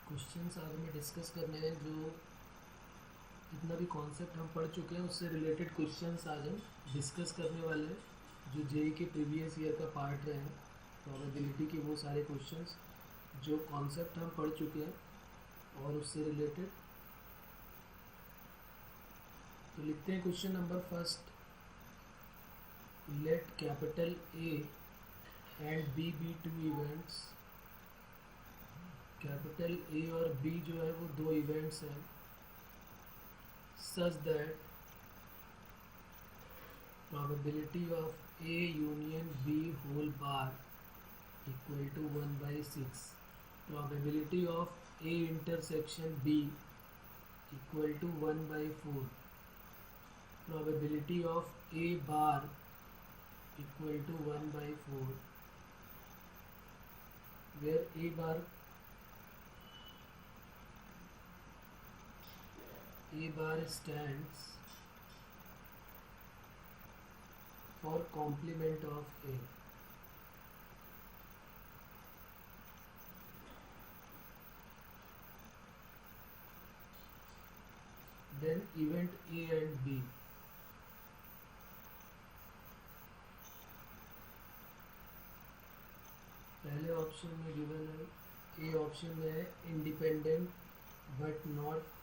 Questions आज हमें discuss करने हैं। जो जितना भी कॉन्सेप्ट हम पढ़ चुके हैं उससे रिलेटेड क्वेश्चंस आज हम डिस्कस करने वाले हैं, जो जेई के प्रीवियस ईयर का पार्ट रहे हैं। प्रोबेबिलिटी के वो सारे क्वेश्चंस जो कॉन्सेप्ट हम पढ़ चुके हैं और उससे रिलेटेड। तो लिखते हैं question number first. Let capital A and B be two events. Capital A और बी जो है वो दो इवेंट्स हैं, such that probability of A union B whole bar equal to 1/6, probability of A intersection B equal to 1/4, probability of A bar equal to 1/4, where A bar stands for complement of A. Then event A and B. पहले option में given है, A option में है independent but not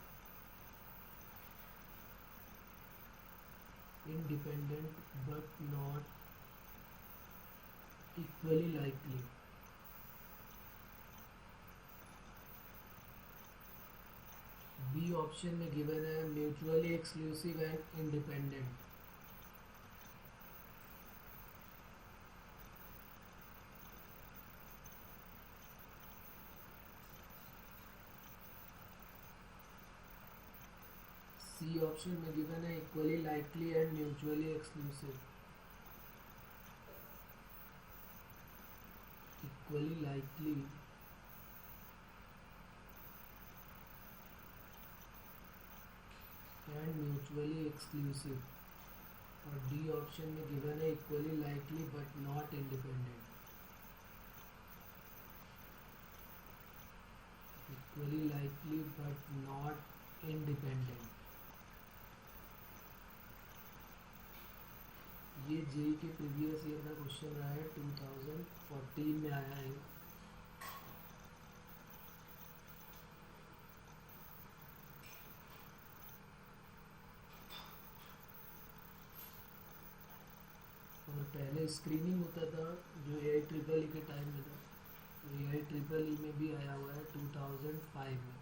equally likely. B option में given है mutually exclusive and independent. C option में given है equally likely and mutually exclusive. Equally likely and mutually exclusive. और डी ऑप्शन में गिवन है equally likely but not independent. Equally likely but not independent. ये JEE के previous year का question रहा है, 2014 में आया है। और पहले स्क्रीनिंग होता था जो AIEEE के टाइम में था, तो AIEEE में भी आया हुआ है 2005 में।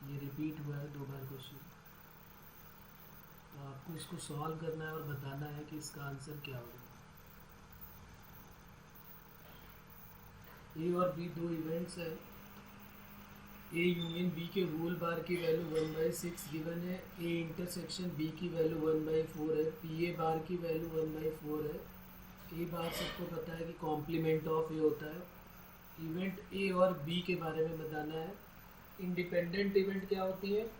ये रिपीट हुआ है 2 बार क्वेश्चन। तो आपको इसको सॉल्व करना है और बताना है कि इसका आंसर क्या होगा। ए और बी दो इवेंट्स है। ए यूनियन बी के होल बार की वैल्यू 1/6 गिवन है। ए इंटरसेक्शन बी की वैल्यू 1/4 है। पी ए बार की वैल्यू 1/4 है। ए बार सबको पता है कि कॉम्प्लीमेंट ऑफ ए होता है। इवेंट ए और बी के बारे में बताना है। इंडिपेंडेंट इवेंट क्या होती है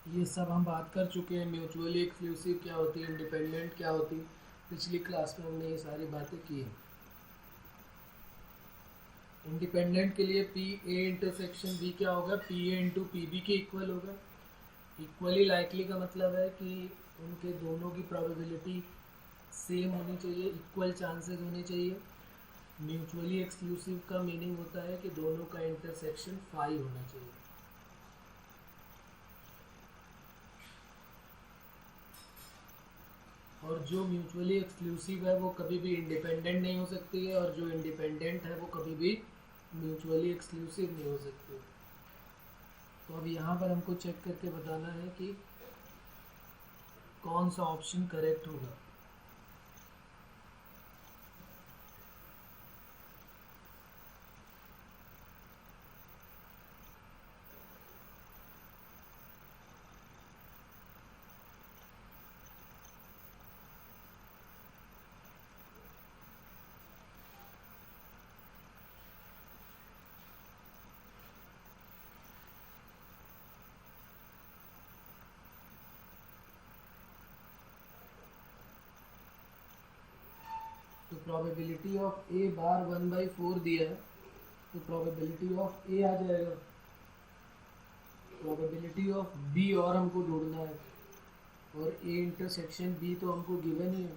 ये सब हम बात कर चुके हैं। म्यूचुअली एक्सक्लूसिव क्या होती है, इंडिपेंडेंट क्या होती है, पिछली क्लास में हमने ये सारी बातें की हैं। इंडिपेंडेंट के लिए पी ए इंटरसेक्शन बी क्या होगा, P A into P B के इक्वल होगा। इक्वली लाइकली का मतलब है कि उनके दोनों की प्रोबेबिलिटी सेम होनी चाहिए, इक्वल चांसेस होने चाहिए। म्यूचुअली एक्सक्लूसिव का मीनिंग होता है कि दोनों का इंटरसेक्शन 5 होना चाहिए। और जो म्यूचुअली एक्सक्लूसिव है वो कभी भी इंडिपेंडेंट नहीं हो सकती है, और जो इंडिपेंडेंट है वो कभी भी म्यूचुअली एक्सक्लूसिव नहीं हो सकती। तो अब यहाँ पर हमको चेक करके बताना है कि कौन सा ऑप्शन करेक्ट होगा। तो प्रोबेबिलिटी ऑफ ए बार 1/4 दिया है, तो प्रोबेबिलिटी ऑफ ए आ जाएगा, प्रोबेबिलिटी ऑफ बी और हमको ढूंढना है, और ए इंटरसेक्शन बी तो हमको गिवन ही है,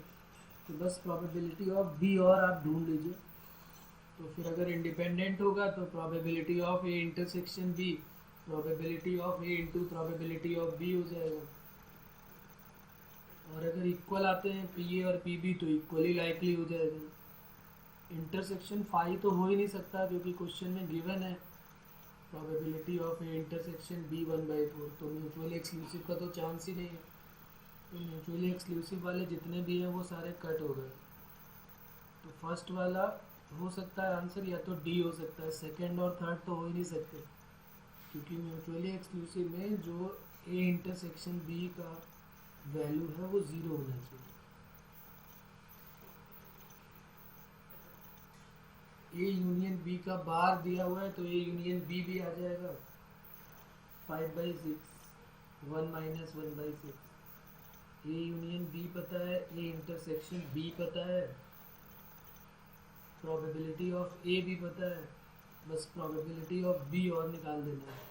तो बस प्रोबेबिलिटी ऑफ बी और आप ढूंढ लीजिए। तो फिर अगर इंडिपेंडेंट होगा तो probability of A intersection B probability of A into probability of B हो जाएगा। और अगर इक्वल आते हैं पी ए और पी बी तो इक्वली लाइकली हो जाएगा। इंटरसेक्शन फाई तो हो ही नहीं सकता क्योंकि क्वेश्चन में गिवन है probability of A intersection B 1/4, तो म्यूचुअली एक्सक्लूसिव का तो चांस ही नहीं है। तो म्यूचुअली एक्सक्लूसिव वाले जितने भी हैं वो सारे कट हो गए। तो फर्स्ट वाला हो सकता है आंसर, या तो डी हो सकता है, सेकंड और थर्ड तो हो ही नहीं सकते क्योंकि म्यूचुअली एक्सक्लूसिव में जो ए इंटरसेक्शन बी का वैल्यू है वो ज़ीरो होना चाहिए। ए यूनियन बी का बार दिया हुआ है तो ए यूनियन बी भी आ जाएगा 5/6, 1 - 1/6। ए यूनियन बी पता है, ए इंटरसेक्शन बी पता है, प्रोबेबिलिटी ऑफ ए भी पता है, बस प्रोबेबिलिटी ऑफ बी और निकाल देना है।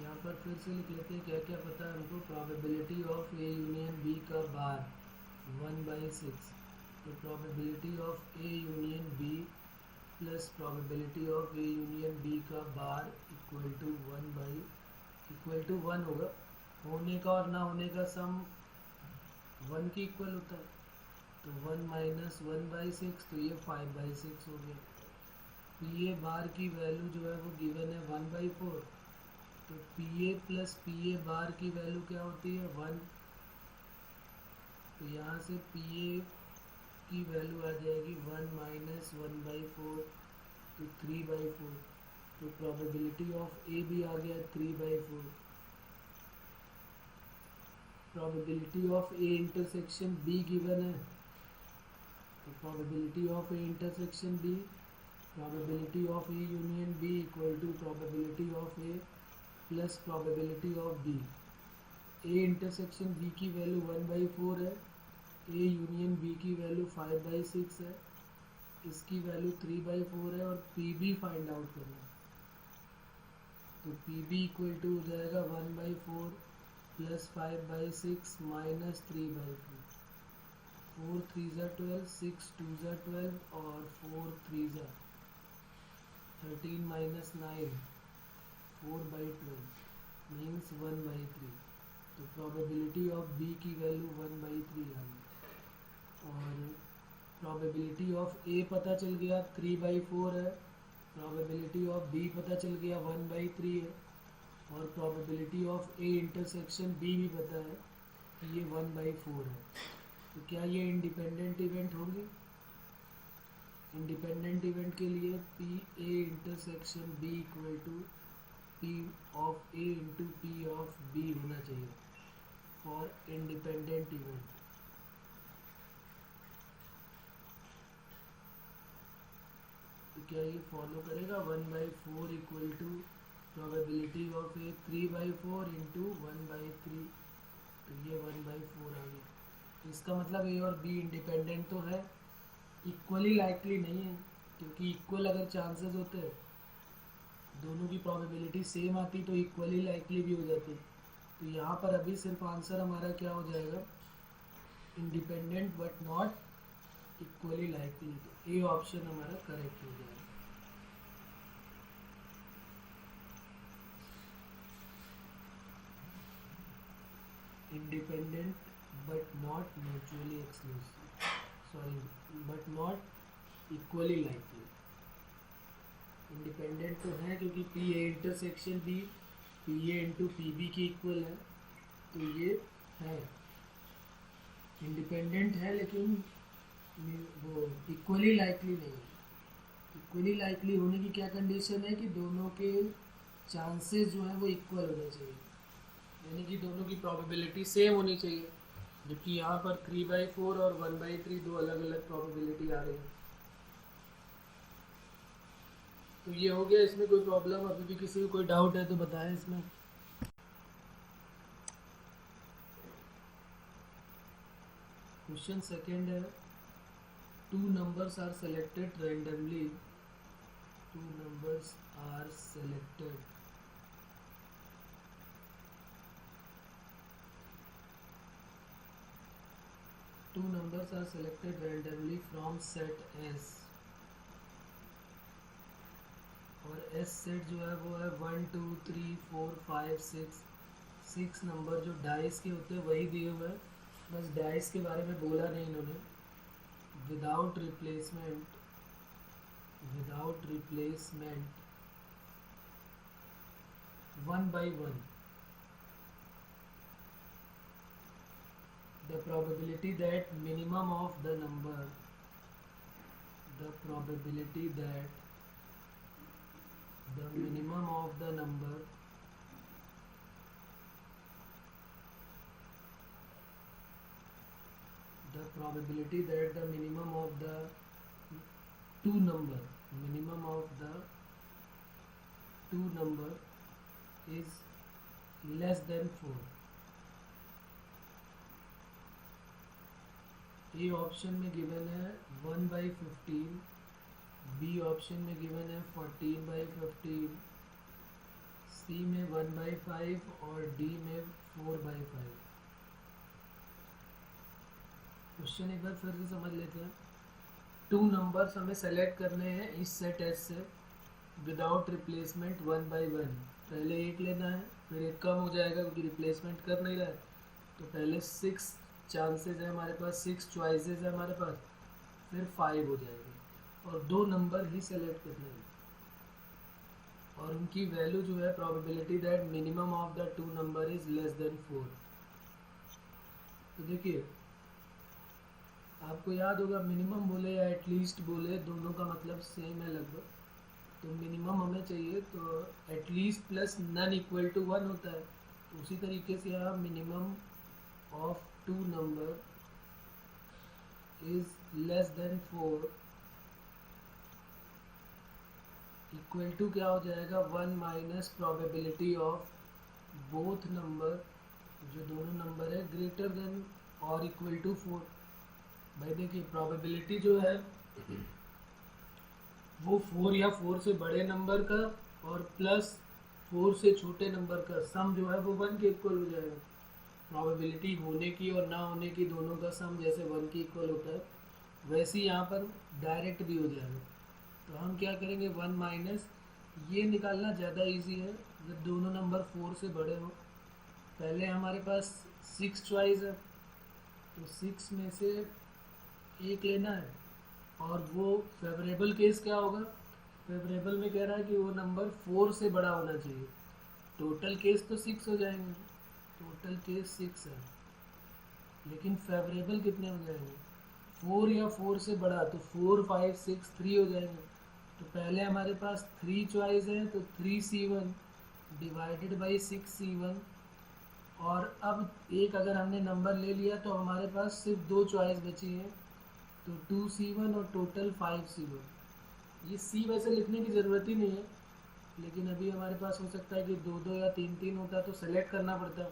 यहाँ पर फिर से लिख लेते हैं क्या क्या पता है हमको। Probability of A union B का बार 1/6, तो probability of A union B plus probability of A union B का बार इक्वल टू 1 होगा। होने का और ना होने का सम 1 के इक्वल होता है, तो 1 - 1/6, तो ये 5/6 हो गया। पी ए बार की वैल्यू जो है वो गिवन है 1/4, तो P A plus P A bar की वैल्यू क्या होती है 1, तो यहाँ से पी ए की वैल्यू आ जाएगी 1 - 1/4, तो 3/4, तो प्रोबेबिलिटी ऑफ ए भी आ गया 3/4। Probability of A intersection B given है, तो probability of A intersection B probability of A union B equal to probability of A plus probability of B. A intersection B की वैल्यू 1/4 है, A union B की value 5/6 है, इसकी value 3/4 है, और P B find out करना है। तो पी बी इक्वल टू हो जाएगा 1/4 प्लस 5/6 माइनस 3/4। 4 3 12, 6 2 12, और 4 3 13 - 9, 4/12 मीन्स 1/3। तो प्रोबेबिलिटी ऑफ बी की वैल्यू 1/3 आ गई। और प्रोबेबिलिटी ऑफ ए पता चल गया 3/4 है, प्रोबेबिलिटी ऑफ बी पता चल गया 1/3 है, और probability of A intersection B भी पता है कि ये 1/4 है। तो क्या ये इंडिपेंडेंट इवेंट होंगे? इंडिपेंडेंट इवेंट के लिए P A intersection B equal to P of A into P of B होना चाहिए फॉर इंडिपेंडेंट इवेंट। तो क्या ये फॉलो करेगा? 1/4 equal to probability of A 3/4 into 1/3, तो ये 1/4 आ गया। इसका मतलब ए और बी इंडिपेंडेंट तो है, इक्वली लाइकली नहीं है, क्योंकि इक्वल अगर चांसेस होते हैं दोनों की प्रोबेबिलिटी सेम आती तो इक्वली लाइकली भी हो जाती। तो यहाँ पर अभी सिर्फ आंसर हमारा क्या हो जाएगा? Independent but not equally likely. तो ए ऑप्शन हमारा करेक्ट हो जाएगा। Independent but not mutually exclusive, sorry but not equally likely. Independent तो है क्योंकि P A intersection B P A into P B की इक्वल है, तो ये है इंडिपेंडेंट है, लेकिन वो इक्वली लाइकली नहीं है। इक्वली लाइकली होने की क्या कंडीशन है कि दोनों के चांसेस जो हैं वो इक्वल होने चाहिए, यानी कि दोनों की प्रोबेबिलिटी सेम होनी चाहिए, जबकि यहाँ पर 3/4 और 1/3 दो अलग अलग प्रोबेबिलिटी आ रही है। तो ये हो गया। इसमें कोई प्रॉब्लम अभी भी किसी को कोई डाउट है तो बताएं इसमें। क्वेश्चन सेकेंड है, two numbers are selected randomly, two numbers are selected two numbers are selected randomly from set S, और S सेट जो है वो है 1 2 3 4 5 6, 6 नंबर जो डाइस के होते हैं वही दिए हुए हैं, बस डाइस के बारे में बोला नहीं इन्होंने। Without replacement one by one, the probability that minimum of the number, the probability that the minimum of the number the probability that the minimum of the two number is less than 4। A option में given है 1/15, B option में given है 14/15, सी में 1/5 और D में 4/5। Question एक बार फिर से समझ लेते हैं। टू नंबर्स हमें सेलेक्ट करने हैं इस सेट एस से विदाउट रिप्लेसमेंट 1 बाई 1। पहले एक लेना है, फिर एक कम हो जाएगा क्योंकि रिप्लेसमेंट कर नहीं रहा है, तो पहले 6 चांसेस है हमारे पास, 6 चॉइसेस है हमारे पास, फिर 5 हो जाएगी और दो नंबर ही सेलेक्ट करने हैं और उनकी वैल्यू जो है probability that minimum of the two number is less than 4। तो देखिए आपको याद होगा मिनिमम बोले या एटलीस्ट बोले दोनों का मतलब सेम है लगभग, तो मिनिमम हमें चाहिए तो at least plus none equal to 1 होता है, तो उसी तरीके से यहाँ minimum of two number is less than 4 equal to क्या हो जाएगा 1 minus probability of both number, जो दोनों नंबर है ग्रेटर देन और इक्वल टू 4। भाई देखिए प्रोबेबिलिटी जो है वो 4 या 4 से बड़े नंबर का और प्लस 4 से छोटे नंबर का सम जो है वो 1 के इक्वल हो जाएगा। प्रोबेबिलिटी होने की और ना होने की दोनों का सम जैसे 1 के इक्वल होता है वैसे ही यहाँ पर डायरेक्ट भी हो जाएगा। तो हम क्या करेंगे 1 माइनस, ये निकालना ज़्यादा इजी है जब दोनों नंबर 4 से बड़े हो। पहले हमारे पास 6 चॉइस है तो 6 में से एक लेना है और वो फेवरेबल केस क्या होगा, फेवरेबल में कह रहा है कि वो नंबर 4 से बड़ा होना चाहिए। टोटल केस तो 6 हो जाएंगे, टोटल केस 6 है, लेकिन फेवरेबल कितने हो जाएंगे 4 या 4 से बड़ा, तो 4 5 6 3 हो जाएंगे। तो पहले हमारे पास 3 चॉइस है तो 3C1 डिवाइडेड बाई 6C1, और अब एक अगर हमने नंबर ले लिया तो हमारे पास सिर्फ 2 चॉइस बची है, तो 2C1 और टोटल 5C1। ये C वैसे लिखने की ज़रूरत ही नहीं है, लेकिन अभी हमारे पास हो सकता है कि 2 या 3 होता तो सेलेक्ट करना पड़ता।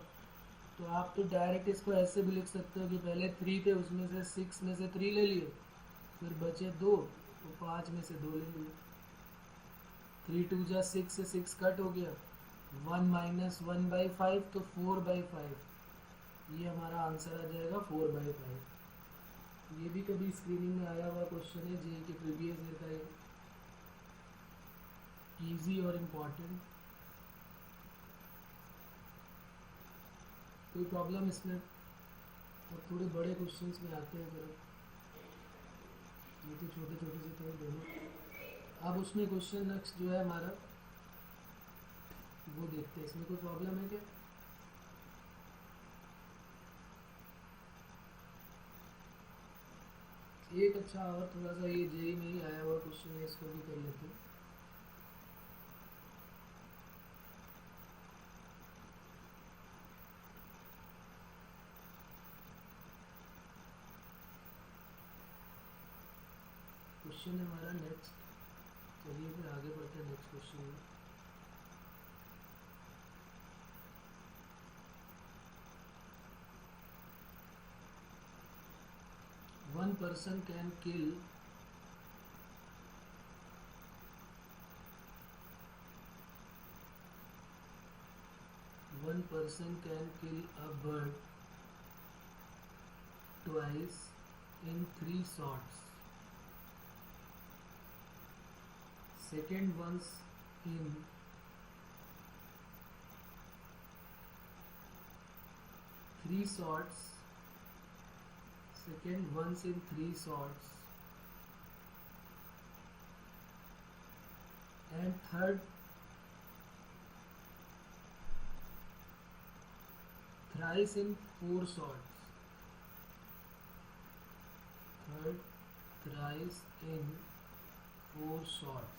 तो आप तो डायरेक्ट इसको ऐसे भी लिख सकते हो कि पहले 3 थे उसमें से 6 में से 3 ले लिए, फिर बचे 2 तो 5 में से 2 ले लिए। 3 2 जा 6 से 6 कट हो गया, 1 माइनस 1/5 तो 4/5, ये हमारा आंसर आ जाएगा 4/5। ये भी कभी स्क्रीनिंग में आया हुआ क्वेश्चन है जे के प्रीवियस ईयर का, इजी और इम्पॉर्टेंट। कोई प्रॉब्लम इसमें? और थोड़े बड़े क्वेश्चंस में आते हैं जरा, ये तो छोटे छोटे से थे दोनों। अब उसमें क्वेश्चन नेक्स्ट जो है हमारा वो देखते हैं, इसमें कोई प्रॉब्लम है क्या? एक अच्छा और थोड़ा सा ये जेई में ही आया हुआ क्वेश्चन है, इसको भी कर लेते हैं। क्वेश्चन है हमारा नेक्स्ट, चलिए फिर आगे बढ़ते हैं नेक्स्ट क्वेश्चन में। one person can kill a bird twice in 3 shots. Second once in 3 shots. Second once in 3 shots. And third thrice in 4 shots. Third thrice in 4 shots.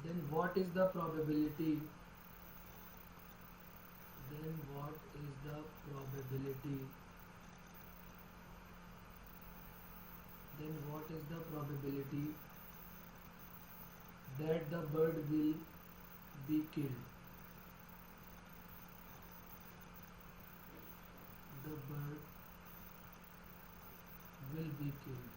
Then what is the probability? Then what is the probability? Then what is the probability that the bird will be killed? The bird will be killed.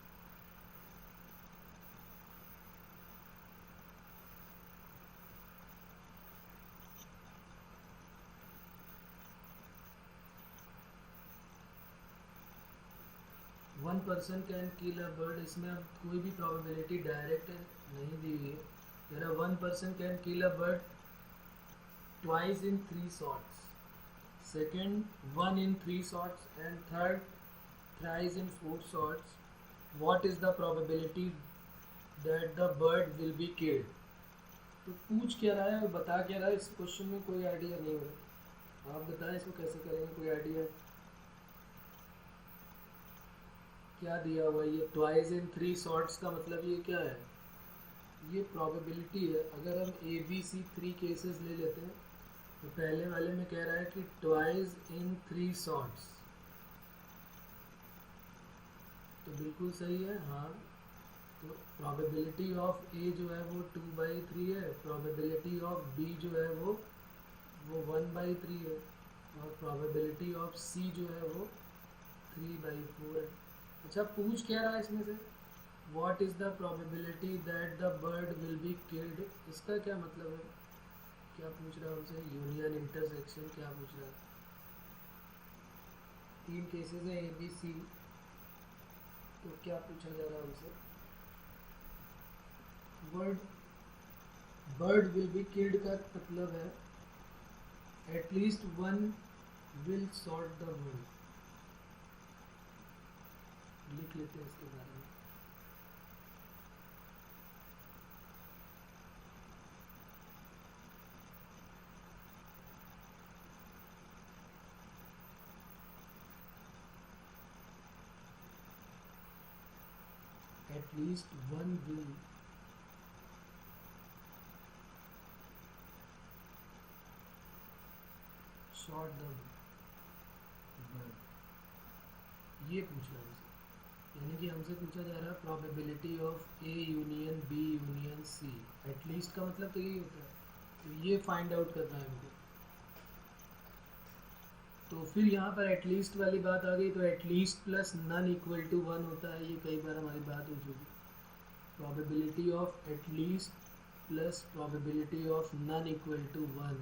One person can kill a bird, इसमें अब कोई भी probability direct नहीं दी हुई है. There are one person can kill a bird twice in 3 shots. Second 1 in 3 shots and third thrice in 4 shots. What is the probability that the bird will be killed? तो पूछ क्या रहा है और बता क्या रहा है, इस क्वेश्चन में कोई आइडिया नहीं हो रहा. आप बताएं इसको कैसे करेंगे, कोई आइडिया? क्या दिया हुआ ये ट्वाइस इन 3 शॉट्स का मतलब ये क्या है? ये प्रोबेबिलिटी है. अगर हम ए बी सी 3 केसेस ले लेते हैं तो पहले वाले में कह रहा है कि ट्वाइस इन 3 शॉट्स, तो बिल्कुल सही है. हाँ, तो प्रोबेबिलिटी ऑफ ए जो है वो 2/3 है, प्रोबेबिलिटी ऑफ बी जो है वो 1/3 है, और प्रोबेबिलिटी ऑफ सी जो है वो 3/4 है. अच्छा, पूछ क्या रहा है इसमें से? What is the probability that the bird will be killed. इसका क्या मतलब है? क्या पूछ रहा है हमसे? यूनियन, इंटरसेक्शन, क्या पूछ रहा है? 3 केसेस है ए बी सी, तो क्या पूछा जा रहा है हमसे? बर्ड विल बी किल्ड का मतलब है at least one will shot the bird. लिख लेते हैं इसके बारे में. At least one will shot the bird. ये पूछ रहा है हमसे. यानी कि हमसे पूछा जा रहा है probability of A union B union C. At least का मतलब तो यही होता है. तो ये फाइंड आउट करना है हमको. तो फिर यहाँ पर एटलीस्ट वाली बात आ गई, तो at least plus none equal to 1 होता है. ये कई बार हमारी बात हो चुकी. Probability of at least plus probability of none equal to 1,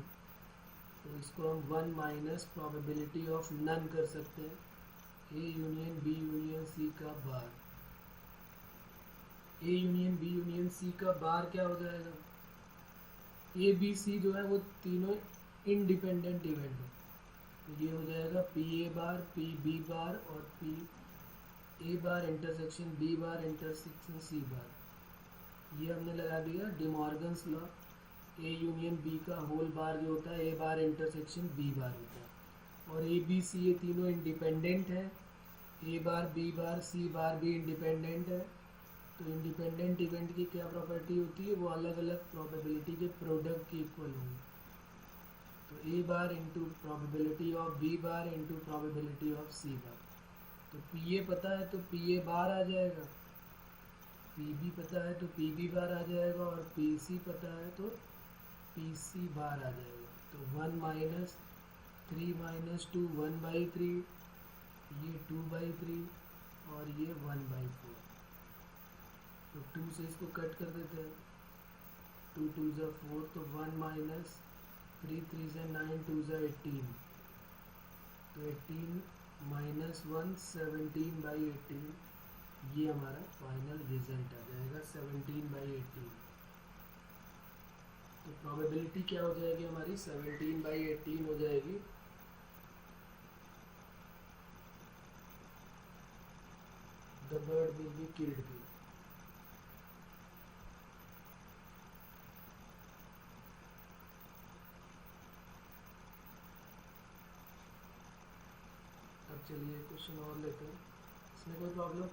तो इसको हम 1 माइनस प्रोबेबिलिटी ऑफ नन कर सकते हैं. A union B union C का bar. A union B union C का बार क्या हो जाएगा? ए बी सी जो है वो तीनों इंडिपेंडेंट इवेंट है, तो ये हो जाएगा P A bar, P B bar और P A bar intersection B bar intersection C bar. ये हमने लगा दिया De Morgan's law. A union B का होल बार जो होता है ए बार इंटरसेक्शन बी बार होता है, और ए बी सी ये तीनों इंडिपेंडेंट है. ए बार बी बार सी बार भी इंडिपेंडेंट है. तो इंडिपेंडेंट इवेंट की क्या प्रॉपर्टी होती है? वो अलग अलग प्रोबेबिलिटी के प्रोडक्ट की इक्वल होंगी. तो A bar into probability of B bar into probability of C bar. तो पी ए पता है तो पी ए बार आ जाएगा, पी बी पता है तो पी बी बार आ जाएगा, और पी सी पता है तो पी सी बार आ जाएगा. तो 1 माइनस 3 माइनस 2 1/3 ये 2/3 और ये 1/4। तो 2 से इसको कट कर देते हैं, 2 2 ज़ा 4, तो 1 माइनस 3 3 ज़ा 9, 2 ज़ा 18, तो 18 माइनस 1 17/18। ये हमारा फाइनल रिजल्ट आ जाएगा 17/18। तो प्रोबेबिलिटी क्या हो जाएगी हमारी, 17/18 हो जाएगी। The bird will be killed भी। अब चलिए क्वेश्चन और लेते हैं, इसमें कोई प्रॉब्लम?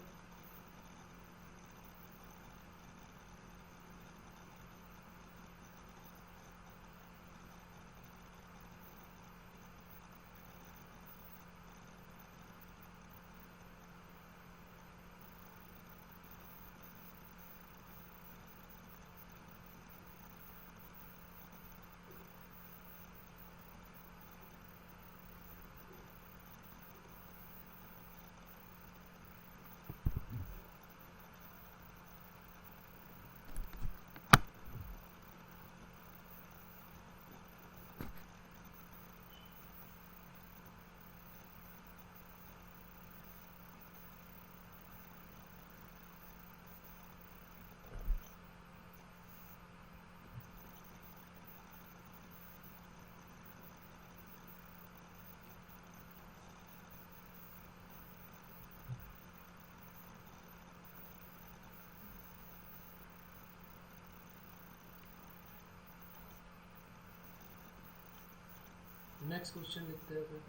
नेक्स्ट क्वेश्चन लिखते हैं फिर।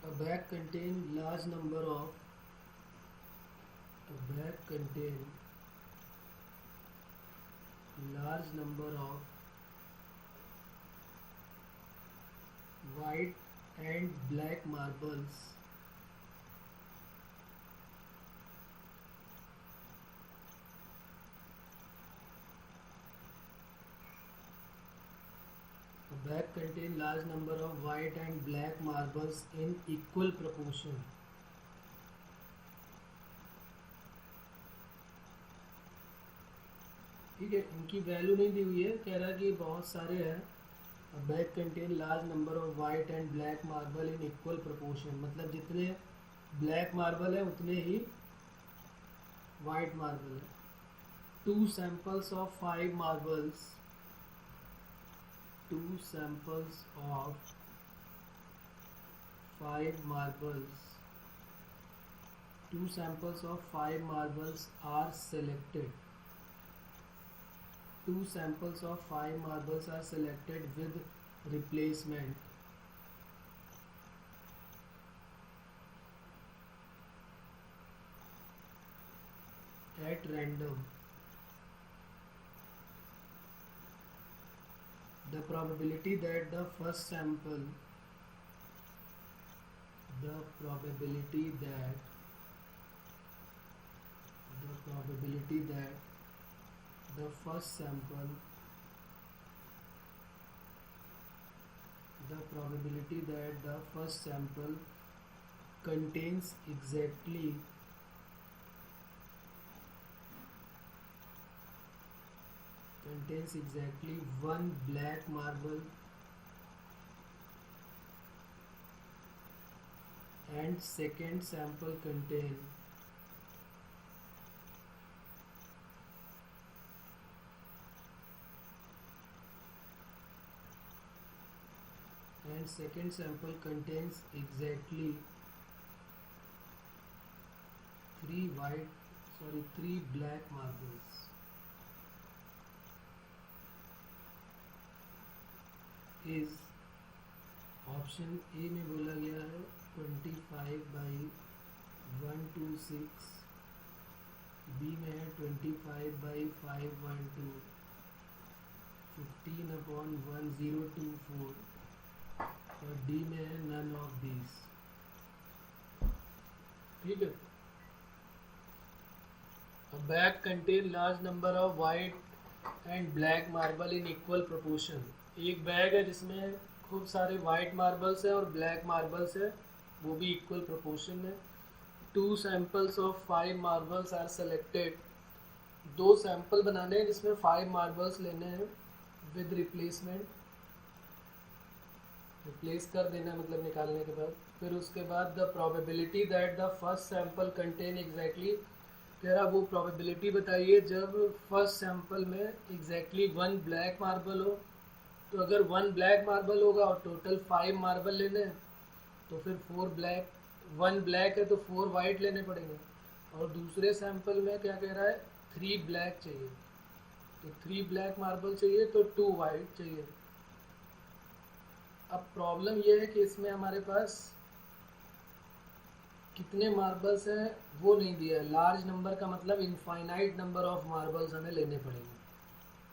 A bag contain large number of white and black marbles. A bag contain large number of white and black marbles in equal proportion. ठीक है, इनकी वैल्यू नहीं दी हुई है, कह रहा है कि बहुत सारे हैं। A bag contain large number of white and black marble in equal proportion, मतलब जितने ब्लैक मार्बल है उतने ही वाइट मार्बल है। 2 samples of 5 marbles, 2 samples of 5 marbles, 2 samples of 5 marbles are selected. 2 samples of 5 marbles are selected with replacement at random. The probability that the first sample the probability that the first sample contains exactly one black marble and second sample contain contains exactly 3 black marbles. Is option A में बोला गया है 25/126, B में है 25/512, 15/1024 और D में है none of these. ठीक है, A bag contain large number of white and black marble in equal proportion. एक बैग है जिसमें खूब सारे वाइट मार्बल्स है और ब्लैक मार्बल्स है, वो भी इक्वल प्रोपोर्शन में. 2 samples of 5 marbles are selected. 2 sample बनाने हैं जिसमें 5 मार्बल्स लेने हैं विद रिप्लेसमेंट. रिप्लेस कर देना मतलब निकालने के बाद. फिर उसके बाद the probability that the first sample contain exactly, कह रहा वो प्रोबेबिलिटी बताइए जब फर्स्ट सैंपल में एग्जैक्टली 1 ब्लैक मार्बल हो. तो अगर 1 ब्लैक मार्बल होगा और टोटल 5 मार्बल लेने हैं तो फिर 4 ब्लैक, 1 ब्लैक है तो 4 वाइट लेने पड़ेंगे. और दूसरे सैंपल में क्या कह रहा है, 3 ब्लैक चाहिए, तो 3 ब्लैक मार्बल चाहिए तो 2 वाइट चाहिए. अब प्रॉब्लम ये है कि इसमें हमारे पास कितने मार्बल्स हैं वो नहीं दिया है. लार्ज नंबर का मतलब इनफाइनाइट नंबर ऑफ मार्बल्स हमें लेने पड़ेंगे.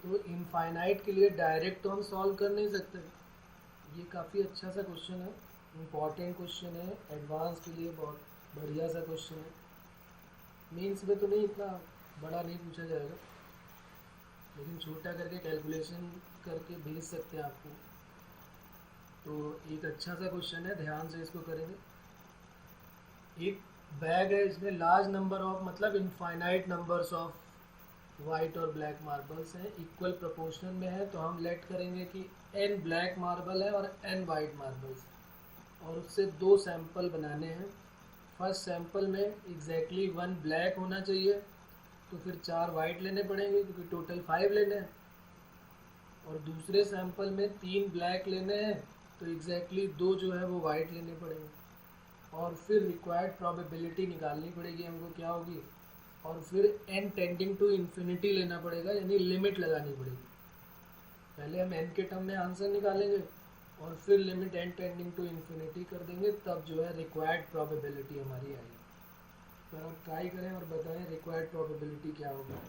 तो इनफाइनाइट के लिए डायरेक्ट तो हम सॉल्व कर नहीं सकते. ये काफ़ी अच्छा सा क्वेश्चन है, इम्पॉर्टेंट क्वेश्चन है, एडवांस के लिए बहुत बढ़िया सा क्वेश्चन है. मीन्स में तो नहीं, इतना बड़ा नहीं पूछा जाएगा, लेकिन छोटा करके कैलकुलेशन करके भेज सकते हैं आपको. तो एक अच्छा सा क्वेश्चन है, ध्यान से इसको करेंगे. एक बैग है, इसमें लार्ज नंबर ऑफ मतलब इनफाइनाइट नंबर्स ऑफ वाइट और ब्लैक मार्बल्स हैं, इक्वल प्रोपोर्शन में है. तो हम लेट करेंगे कि n ब्लैक मार्बल है और n वाइट मार्बल्स, और उससे 2 सैंपल बनाने हैं. फर्स्ट सैंपल में एग्जैक्टली 1 ब्लैक होना चाहिए, तो फिर 4 वाइट लेने पड़ेंगे क्योंकि टोटल 5 लेने हैं. और दूसरे सैंपल में 3 ब्लैक लेने हैं, तो एग्जैक्टली 2 जो है वो वाइट लेने पड़ेंगे. और फिर रिक्वायर्ड प्रोबेबिलिटी निकालनी पड़ेगी हमको, क्या होगी, और फिर n टेंडिंग टू इन्फिनिटी लेना पड़ेगा, यानी लिमिट लगानी पड़ेगी. पहले हम n के टर्म में आंसर निकालेंगे और फिर limit n tending to infinity कर देंगे, तब जो है रिक्वायर्ड प्रोबेबिलिटी हमारी आएगी. तो आप ट्राई करें और बताएं रिक्वायर्ड प्रोबेबिलिटी क्या होगी.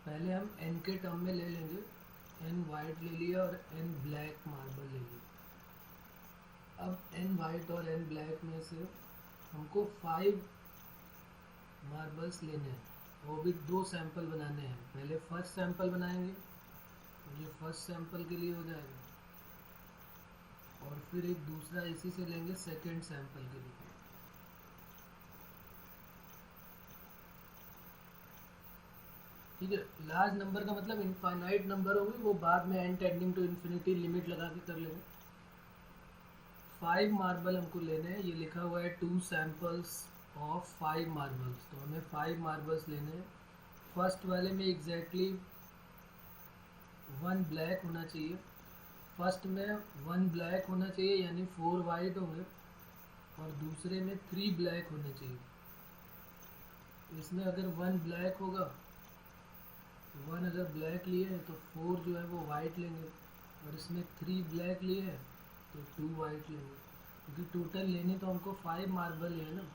पहले हम n के टर्म में ले लेंगे, n वाइट ले लिया और n ब्लैक मार्बल ले लिया. अब n वाइट और n ब्लैक में से हमको 5 मार्बल्स लेने हैं, वो भी 2 सैंपल बनाने हैं. पहले फर्स्ट सैंपल बनाएंगे, ये फर्स्ट सैंपल के लिए हो जाएगा, और फिर एक दूसरा इसी से लेंगे सेकंड सैंपल के लिए. ठीक है. लार्ज नंबर का मतलब इनफाइनाइट नंबर होंगे, वो बाद में n tending to infinity limit लगा के कर लेंगे. 5 मार्बल हमको लेने हैं, ये लिखा हुआ है 2 सैंपल्स ऑफ 5 मार्बल्स, तो हमें 5 मार्बल्स लेने हैं. फर्स्ट वाले में एग्जैक्टली 1 ब्लैक होना चाहिए. फर्स्ट में 1 ब्लैक होना चाहिए यानी 4 वाइट होंगे, और दूसरे में 3 ब्लैक होने चाहिए. इसमें अगर 1 ब्लैक होगा, 1 अगर ब्लैक लिए हैं तो 4 जो है वो वाइट लेंगे, और इसमें 3 ब्लैक लिए हैं तो 2 वाइट लेंगे, क्योंकि टोटल लेने तो हमको 5 मार्बल है ना.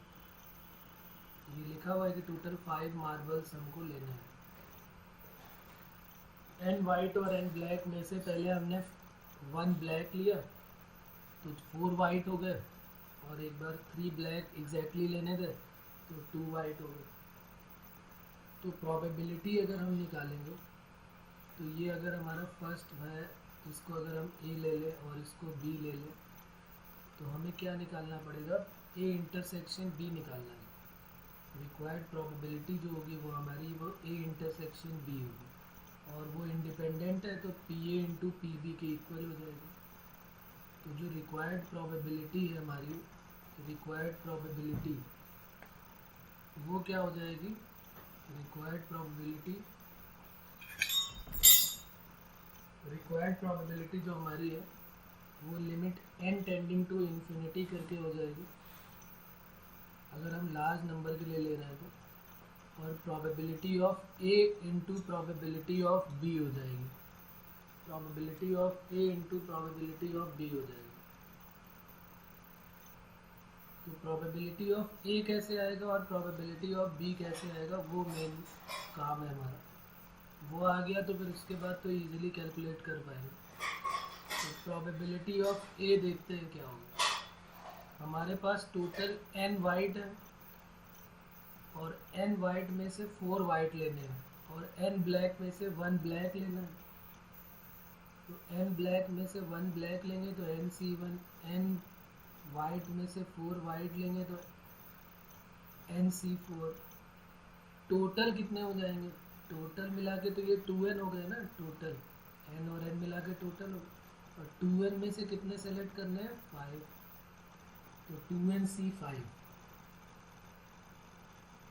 ये लिखा हुआ है कि टोटल 5 मार्बल्स हमको लेने हैं। n वाइट और n ब्लैक में से पहले हमने 1 ब्लैक लिया तो 4 वाइट हो गए, और एक बार 3 ब्लैक एग्जैक्टली लेने थे तो 2 वाइट हो गए। तो प्रोबेबिलिटी अगर हम निकालेंगे तो ये अगर हमारा फर्स्ट है, इसको अगर हम ए ले लें और इसको बी ले लें तो हमें क्या निकालना पड़ेगा, ए इंटरसेक्शन बी निकालना है। रिक्वायर्ड प्रोबेबिलिटी जो होगी वो हमारी वो ए इंटरसेक्शन बी होगी, और वो इंडिपेंडेंट है तो P A into P B के इक्वल हो जाएगा। तो जो रिक्वायर्ड प्रोबेबिलिटी है हमारी, रिक्वायर्ड प्रोबेबिलिटी वो क्या हो जाएगी, रिक्वायर्ड प्रोबेबिलिटी जो हमारी है वो limit n tending to infinity करके हो जाएगी अगर हम लार्ज नंबर के लिए ले रहे हैं तो, और probability of a into probability of b हो जाएगी, probability of a into probability of b हो जाएगी। तो प्रोबेबिलिटी ऑफ a कैसे आएगा और प्रोबेबिलिटी ऑफ b कैसे आएगा, वो मेन काम है हमारा। वो आ गया तो फिर उसके बाद तो इजीली कैलकुलेट कर पाएंगे। तो प्रोबेबिलिटी ऑफ a देखते हैं क्या होगा। हमारे पास टोटल n वाइट है और n वाइट में से 4 वाइट लेने हैं, और n ब्लैक में से 1 ब्लैक लेना है। तो n ब्लैक में से 1 ब्लैक लेंगे तो nc1, n वाइट में से 4 वाइट लेंगे तो nc4। टोटल कितने हो जाएंगे, टोटल मिला के तो ये 2n हो गए ना, टोटल n और n मिला के टोटल हो, और 2n में से कितने सेलेक्ट करने हैं, 5, तो 2nc5।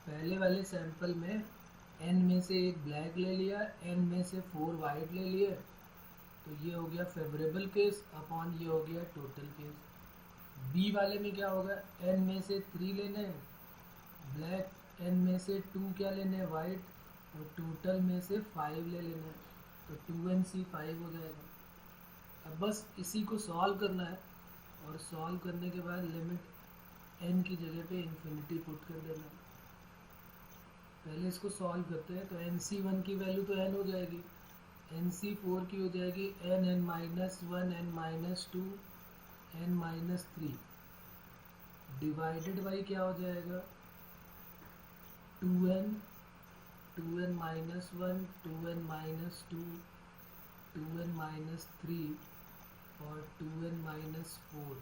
पहले वाले सैंपल में n में से 1 ब्लैक ले लिया, n में से 4 वाइट ले लिए, तो ये हो गया फेवरेबल केस अपॉन ये हो गया टोटल केस। बी वाले में क्या होगा, n में से 3 लेने हैं ब्लैक, n में से 2 क्या लेने हैं वाइट, और टोटल में से 5 ले लेना है, तो 2nc5 हो जाएगा। अब बस इसी को सॉल्व करना है, और सॉल्व करने के बाद लिमिट n की जगह पे इन्फिनिटी पुट कर देना है। पहले इसको सॉल्व करते हैं। तो nc1 की वैल्यू तो n हो जाएगी, nc4 की हो जाएगी n minus 1 n minus 2 n माइनस 3 डिवाइडेड बाई क्या हो जाएगा, 2n minus 1 2n minus 2 2n minus 3 और 2n माइनस 4,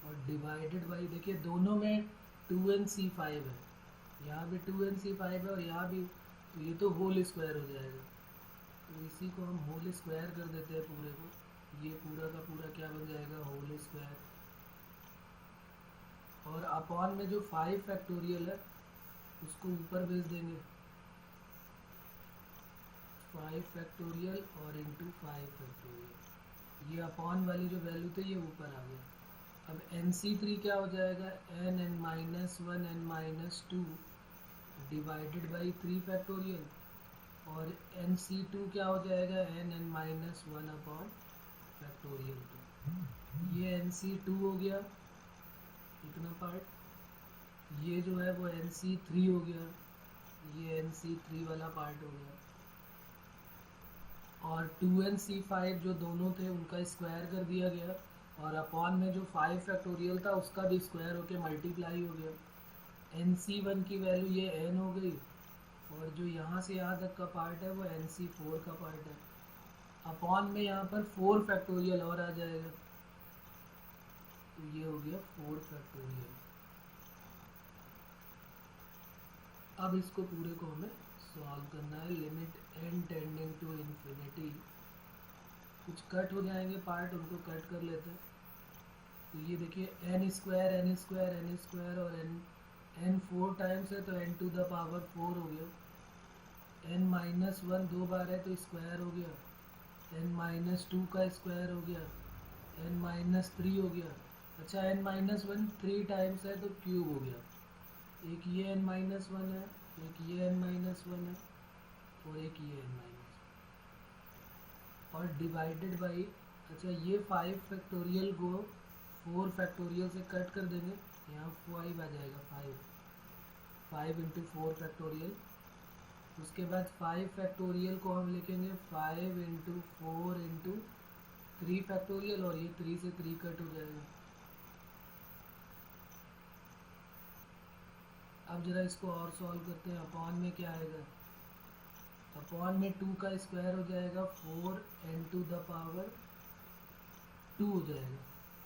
और डिवाइडेड बाई देखिए दोनों में 2nc5 है, यहाँ भी 2nc5 है और यहाँ भी, तो ये तो होल स्क्वायर हो जाएगा। तो इसी को हम होल स्क्वायर कर देते हैं पूरे को, ये पूरा का पूरा क्या बन जाएगा, होल स्क्वायर। और अपॉन में जो 5 फैक्टोरियल है उसको ऊपर भेज देंगे, 5 फैक्टोरियल और इंटू 5 फैक्टोरियल, ये अपॉन वाली जो वैल्यू थी ये ऊपर आ गया। अब nc3 क्या हो जाएगा, n minus 1 n minus 2 divided by 3 factorial, और nc2 क्या हो जाएगा, n माइनस 1 अपॉन फैक्टोरियल 2। ये nc2 हो गया इतना पार्ट, ये जो है वो nc3 हो गया, ये nc3 वाला पार्ट हो गया, और 2nc5 जो दोनों थे उनका स्क्वायर कर दिया गया, और अपॉन में जो 5 फैक्टोरियल था उसका भी स्क्वायर होके मल्टीप्लाई हो गया। nc1 की वैल्यू ये n हो गई, और जो यहाँ से यहाँ तक का पार्ट है वो nc4 का पार्ट है। अपॉन में यहाँ पर 4 फैक्टोरियल और आ जाएगा, तो ये हो गया 4 फैक्टोरियल। अब इसको पूरे को हमें सॉल्व करना है। Limit n tending to infinity, कुछ कट हो जाएंगे पार्ट, उनको कट कर लेते हैं। तो ये देखिए n स्क्वायर और n 4 टाइम्स है तो n टू द पावर 4 हो गया, n माइनस 1 2 बार है तो स्क्वायर हो गया, n माइनस 2 का स्क्वायर हो गया, n माइनस 3 हो गया। अच्छा n माइनस 1 3 टाइम्स है तो क्यूब हो गया, एक ये n माइनस 1 है, एक ये n माइनस 1 है, और एक ये n माइनस, और डिवाइडेड बाई, अच्छा ये 5 फैक्टोरियल को 4 फैक्टोरियल से कट कर देंगे, यहाँ 5 आ जाएगा 5, 5 इंटू 4 फैक्टोरियल। उसके बाद 5 फैक्टोरियल को हम लिखेंगे 5 इंटू 4 इंटू 3 फैक्टोरियल, और ये 3 से 3 कट हो जाएगा। अब जरा इसको और सॉल्व करते हैं। अपॉन में क्या आएगा, अपॉन में 2 का स्क्वायर हो जाएगा 4 n टू द पावर 2 हो जाएगा,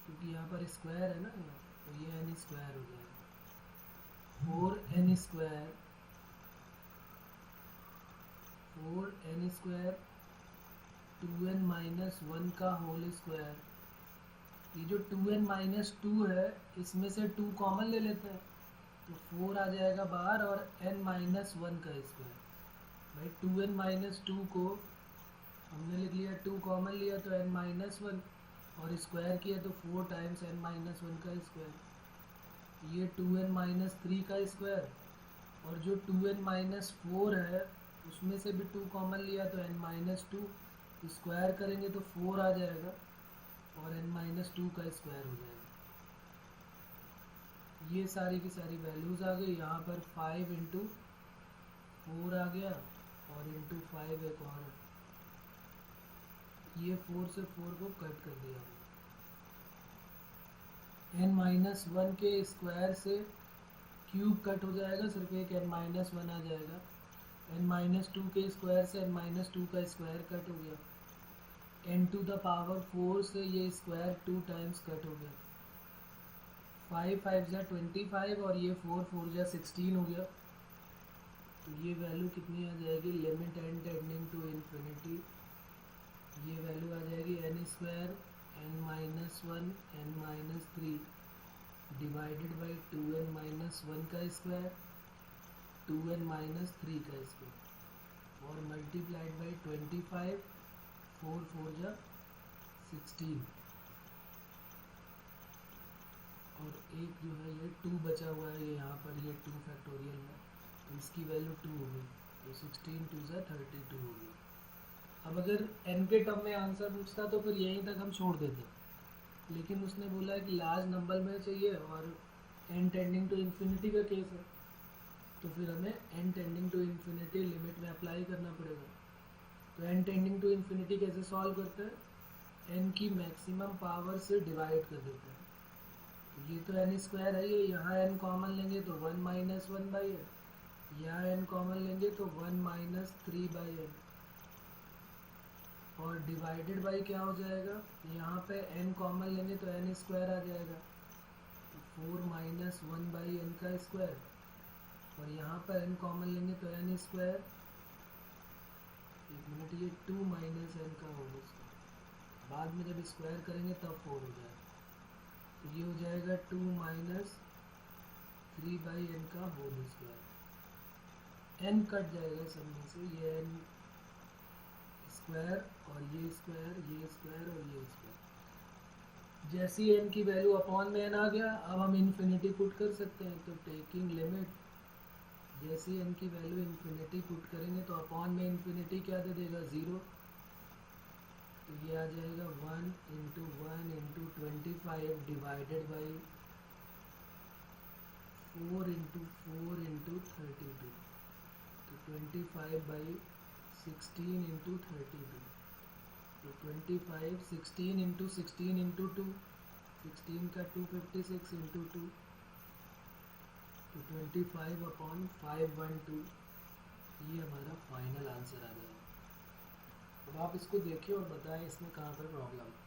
क्योंकि यहाँ पर स्क्वायर है ना, तो ये n स्क्वायर हो जाएगा। 4n स्क्वायर 2n माइनस 1 का होल स्क्वायर। ये जो 2n माइनस 2 है, इसमें से 2 कॉमन ले लेते हैं, तो 4 आ जाएगा बाहर, और n माइनस 1 का स्क्वायर। भाई 2n माइनस 2 को हमने लिख लिया, 2 कॉमन लिया तो n माइनस 1, और स्क्वायर किया तो 4 टाइम्स n माइनस 1 का स्क्वायर। ये 2n माइनस 3 का स्क्वायर, और जो 2n माइनस 4 है उसमें से भी 2 कॉमन लिया तो n माइनस 2, स्क्वायर करेंगे तो 4 आ जाएगा, और n माइनस 2 का स्क्वायर हो जाएगा। ये सारी की सारी वैल्यूज़ आ गई। यहाँ पर 5 इंटू 4 आ गया, और इंटू 5 एक और, ये 4 से 4 को कट कर दिया। n माइनस 1 के स्क्वायर से क्यूब कट हो जाएगा, सिर्फ एक n माइनस 1 आ जाएगा। n माइनस 2 के स्क्वायर से n माइनस 2 का स्क्वायर कट हो गया। n टू द पावर 4 से ये स्क्वायर 2 टाइम्स कट हो गया। 5 5 जा 25, और ये 4 4 जा 16 हो गया। तो ये वैल्यू कितनी आ जाएगी, limit n tending to infinity, ये वैल्यू आ जाएगी n square n minus 1 n माइनस 3 डिवाइडेड बाई 2n माइनस 1 का स्क्वायर 2n माइनस 3 का स्क्वायर, और मल्टीप्लाइड बाई 25, 4 4 जा 16, और एक जो है ये 2 बचा हुआ है, ये यहाँ पर ये 2 फैक्टोरियल है, तो इसकी वैल्यू 2 हो गई, तो 16 2 जा 32 हो गई। अब अगर n के टर्म में आंसर पूछता तो फिर यहीं तक हम छोड़ देते, लेकिन उसने बोला कि लार्ज नंबर में चाहिए, और n टेंडिंग टू इन्फिनिटी का केस है, तो फिर हमें n tending to infinity limit में अप्लाई करना पड़ेगा। तो n टेंडिंग टू इन्फिनिटी कैसे सॉल्व करते हैं, n की मैक्सिमम पावर से डिवाइड कर देते हैं। तो ये तो n स्क्वायर है, ये यहाँ n कॉमन लेंगे तो 1 माइनस 1 बाई n, यहाँ n कॉमन लेंगे तो 1 माइनस 3 बाई n, और डिवाइडेड बाई क्या हो जाएगा, यहाँ पे n कॉमन लेंगे तो n स्क्वायर आ जाएगा, तो 4 माइनस 1 बाई n का स्क्वायर, और यहाँ पर n कॉमन लेंगे तो n स्क्वायर, एक मिनट, ये 2 माइनस n का होल स्क्वायर, बाद में जब स्क्वायर करेंगे तब 4 हो जाएगा, तो ये हो जाएगा 2 माइनस 3 बाई n का होल स्क्वायर। n कट जाएगा सब में से, ये n स्क्वायर और ये स्क्वायर, ये स्क्वायर और ये स्क्वायर। जैसी n की वैल्यू अपॉन में n आ गया, अब हम इन्फिनिटी पुट कर सकते हैं। तो टेकिंग लिमिट, जैसी n की वैल्यू इन्फिनिटी पुट करेंगे तो अपॉन में इन्फिनिटी क्या दे देगा, 0, तो ये आ जाएगा 1 into 1 into 25 divided by 4 into 4 into 32, तो 25 बाई 16 इंटू 32, तो 25 16 इंटू 16 इंटू 2, 16 का 256 इंटू 2, तो 25 अपॉन 512, ये हमारा फाइनल आंसर आ गया। अब आप इसको देखिए और बताएं इसमें कहाँ पर प्रॉब्लम है।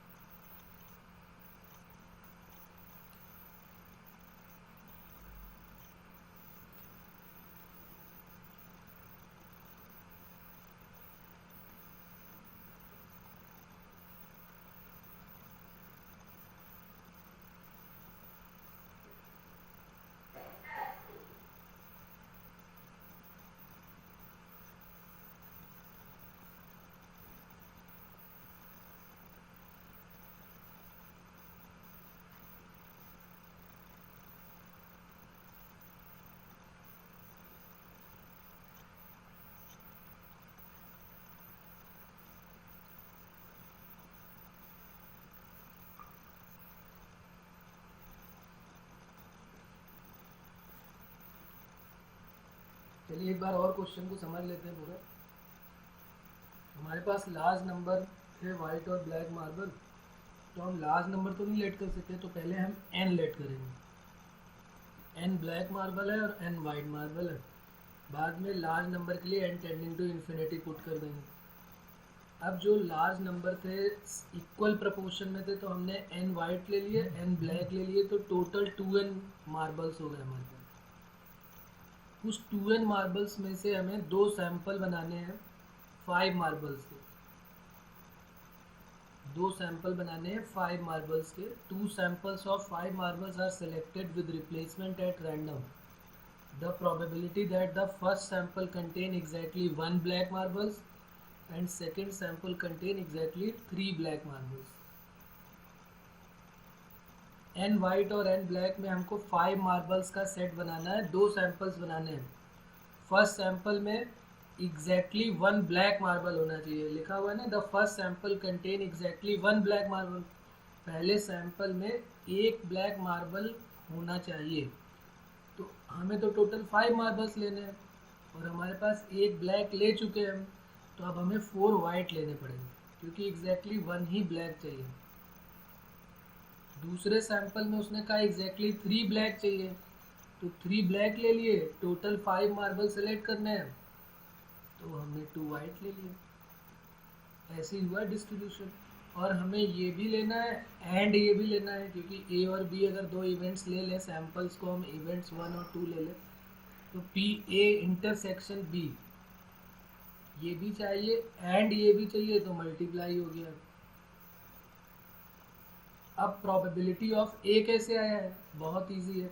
चलिए एक बार और क्वेश्चन को समझ लेते हैं पूरा। हमारे पास लार्ज नंबर है वाइट और ब्लैक मार्बल, तो हम लार्ज नंबर तो नहीं लेट कर सकते, तो पहले हम एन लेट करेंगे। एन ब्लैक मार्बल है और एन वाइट मार्बल है। बाद में लार्ज नंबर के लिए n tending to infinity put कर देंगे। अब जो लार्ज नंबर थे इक्वल प्रपोर्शन में थे, तो हमने एन वाइट ले लिए, एन ब्लैक ले लिए, तो टोटल 2n मार्बल्स हो गए हमारे पास। उस 2n मार्बल्स में से हमें 2 सैंपल बनाने हैं 5 मार्बल्स के। 2 सैंपल बनाने हैं 5 मार्बल्स के। 2 samples of 5 marbles are selected with replacement at random. The probability that the first sample contain exactly 1 black marbles and second sample contain exactly 3 black marbles. n white और n black में हमको 5 marbles का set बनाना है, 2 samples बनाने हैं। First sample में exactly 1 black marble होना चाहिए, लिखा हुआ है ना, the first sample contain exactly 1 black marble. पहले सैंपल में एक ब्लैक मार्बल होना चाहिए, तो हमें तो टोटल 5 मार्बल्स लेने हैं और हमारे पास एक ब्लैक ले चुके हैं हम, तो अब हमें 4 वाइट लेने पड़ेंगे क्योंकि एग्जैक्टली 1 ही ब्लैक चाहिए। दूसरे सैंपल में उसने कहा एग्जैक्टली 3 ब्लैक चाहिए, तो 3 ब्लैक ले लिए, टोटल 5 मार्बल सेलेक्ट करने हैं, तो हमने 2 वाइट ले लिए। ऐसे ही हुआ डिस्ट्रीब्यूशन। और हमें ये भी लेना है एंड ये भी लेना है, क्योंकि ए और बी अगर 2 इवेंट्स ले लें, सैंपल्स को हम इवेंट्स 1 और 2 ले लें, तो पी ए इंटरसेक्शन बी ये भी चाहिए एंड ये भी चाहिए, तो मल्टीप्लाई हो गया। अब प्रोबेबिलिटी ऑफ ए कैसे आया है, बहुत इजी है।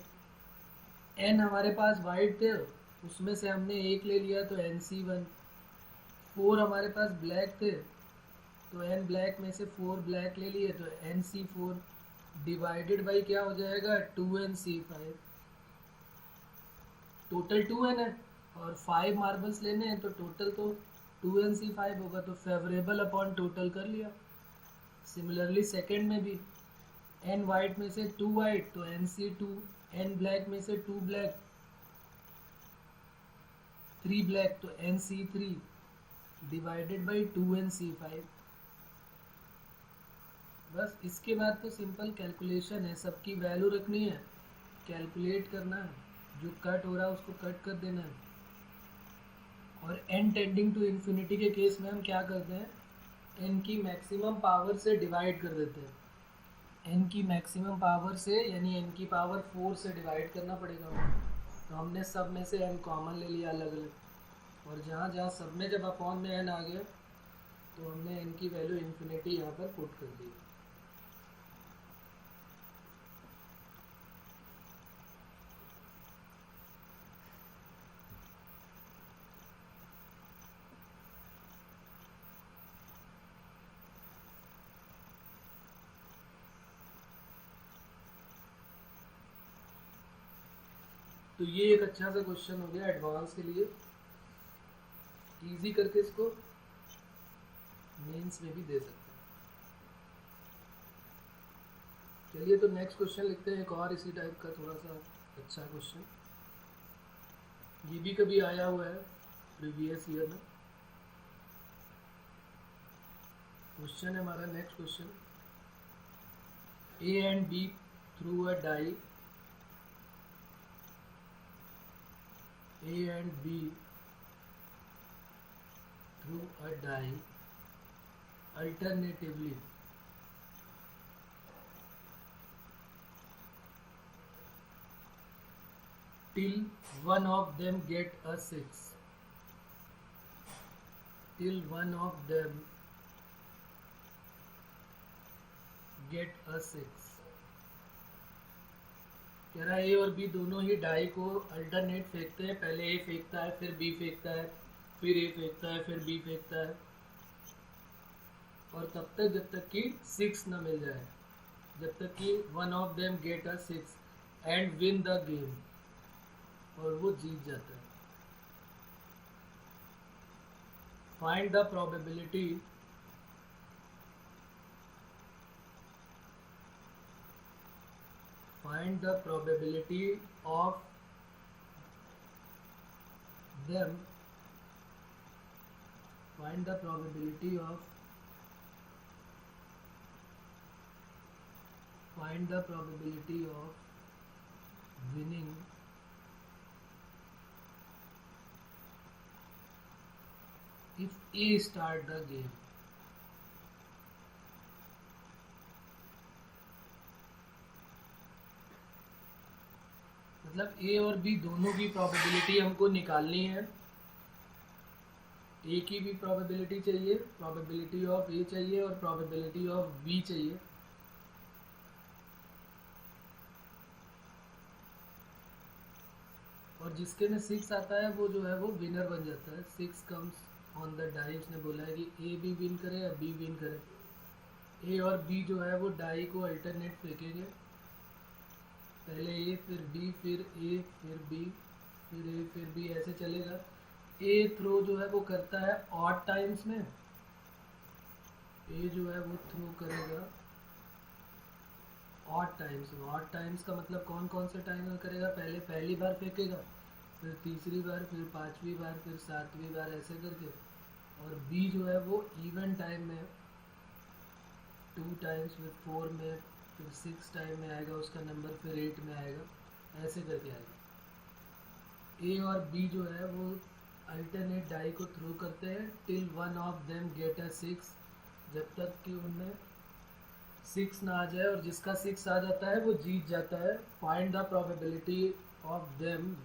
एन हमारे पास वाइट थे, उसमें से हमने एक ले लिया तो NC1। 4 हमारे पास ब्लैक थे, तो एन ब्लैक में से 4 ब्लैक ले लिए, तो NC4 डिवाइडेड बाई क्या हो जाएगा 2NC5। टोटल 2n है और 5 मार्बल्स लेने हैं, तो टोटल तो 2NC5 होगा, तो फेवरेबल अपॉन टोटल कर लिया। सिमिलरली सेकेंड में भी एन वाइट में से 2 वाइट, तो NC2, एन ब्लैक में से 2 ब्लैक, 3 ब्लैक, तो NC3 डिवाइडेड बाई 2NC5। बस इसके बाद तो सिंपल कैलकुलेशन है, सबकी वैल्यू रखनी है, कैलकुलेट करना है, जो कट हो रहा है उसको कट कर देना है। और n टेंडिंग टू इन्फिनिटी के केस में हम क्या करते हैं, n की मैक्सिमम पावर से डिवाइड कर देते हैं। n की मैक्सिमम पावर से यानी n की पावर 4 से डिवाइड करना पड़ेगा हमें। तो हमने सब में से n कॉमन ले लिया अलग अलग, और जहाँ जहाँ सब में जब अपॉन में n आ गया, तो हमने n की वैल्यू इन्फिनिटी यहाँ पर पुट कर दी। तो ये एक अच्छा सा क्वेश्चन हो गया एडवांस के लिए, इजी करके इसको मेंस में भी दे सकते हैं। चलिए तो नेक्स्ट क्वेश्चन लिखते हैं, एक और इसी टाइप का थोड़ा सा अच्छा क्वेश्चन। ये भी कभी आया हुआ है प्रीवियस ईयर में। क्वेश्चन है हमारा next question, A and B throw a die, A and B through a die alternatively till one of them get a 6, till one of them get a 6। कह रहा है ए और बी दोनों ही die को alternate फेंकते हैं, पहले ए फेंकता है, फिर बी फेंकता है, फिर ए फेंकता है, फिर बी फेंकता है, और तब तक जब तक कि 6 न मिल जाए, जब तक कि one of them get a 6 and win the game, और वो जीत जाता है। Find the probability of them, find the probability of winning if A start the game. मतलब A और B दोनों की प्रोबेबिलिटी हमको निकालनी है। A की भी प्रोबेबिलिटी चाहिए, प्रोबेबिलिटी ऑफ A चाहिए और प्रोबेबिलिटी ऑफ B चाहिए। और जिसके में 6 आता है वो जो है वो विनर बन जाता है। 6 कम्स ऑन द डाई। उसने बोला है कि A भी विन करे या B विन करे। A और B जो है वो डाई को अल्टरनेट फेंकेंगे, पहले A फिर B फिर A फिर B फिर A फिर B, ऐसे चलेगा। A थ्रो जो है वो करता है ऑड टाइम्स में। A जो है वो थ्रो करेगा ऑड टाइम्स में। ऑड टाइम्स का मतलब कौन कौन से टाइम में करेगा? पहली बार फेंकेगा, फिर तीसरी बार, फिर पांचवी बार, फिर सातवीं बार, ऐसे करके। और B जो है वो इवन टाइम में 2 टाइम्स, फिर 4 में, फिर 6 टाइम में आएगा उसका नंबर, फिर 8 में आएगा, ऐसे करके आएगा। A और B जो है वो अल्टरनेट डाई को थ्रो करते हैं till one of them get a 6, जब तक कि उनमें 6 ना आ जाए। और जिसका 6 आ जाता है वो जीत जाता है। Find the probability of them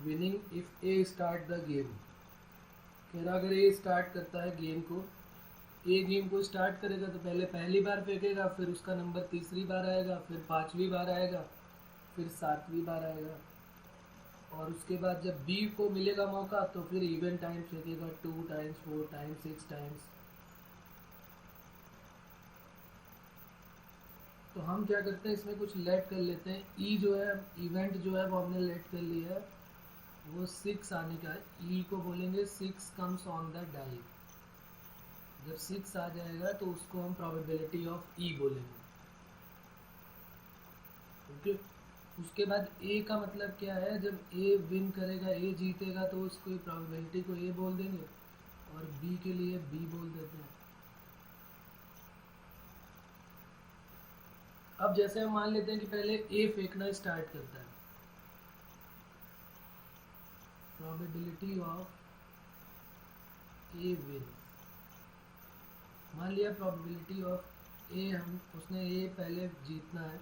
winning if A start the game. फिर अगर ए स्टार्ट करता है गेम को, ए गेम को स्टार्ट करेगा तो पहली बार फेंकेगा, फिर उसका नंबर तीसरी बार आएगा, फिर पांचवी बार आएगा, फिर सातवीं बार आएगा। और उसके बाद जब बी को मिलेगा मौका तो फिर इवन टाइम फेंकेगा, 2 टाइम्स, 4 टाइम्स, 6 टाइम्स। तो हम क्या करते हैं, इसमें कुछ लेट कर लेते हैं। ई जो है इवेंट जो है वो हमने लेट कर लिया है, वो 6 आने का है। ई को बोलेंगे 6 कम्स ऑन द डाई। जब 6 आ जाएगा तो उसको हम प्रोबेबिलिटी ऑफ ई बोलेंगे। ओके। उसके बाद ए का मतलब क्या है, जब ए विन करेगा, ए जीतेगा, तो उसको प्रोबेबिलिटी को ए बोल देंगे, और बी के लिए बी बोल देते हैं। अब जैसे हम मान लेते हैं कि पहले ए फेंकना स्टार्ट करता है, प्रोबेबिलिटी ऑफ ए विन। मान लिया प्रोबेबिलिटी ऑफ ए, उसने ए पहले जीतना है,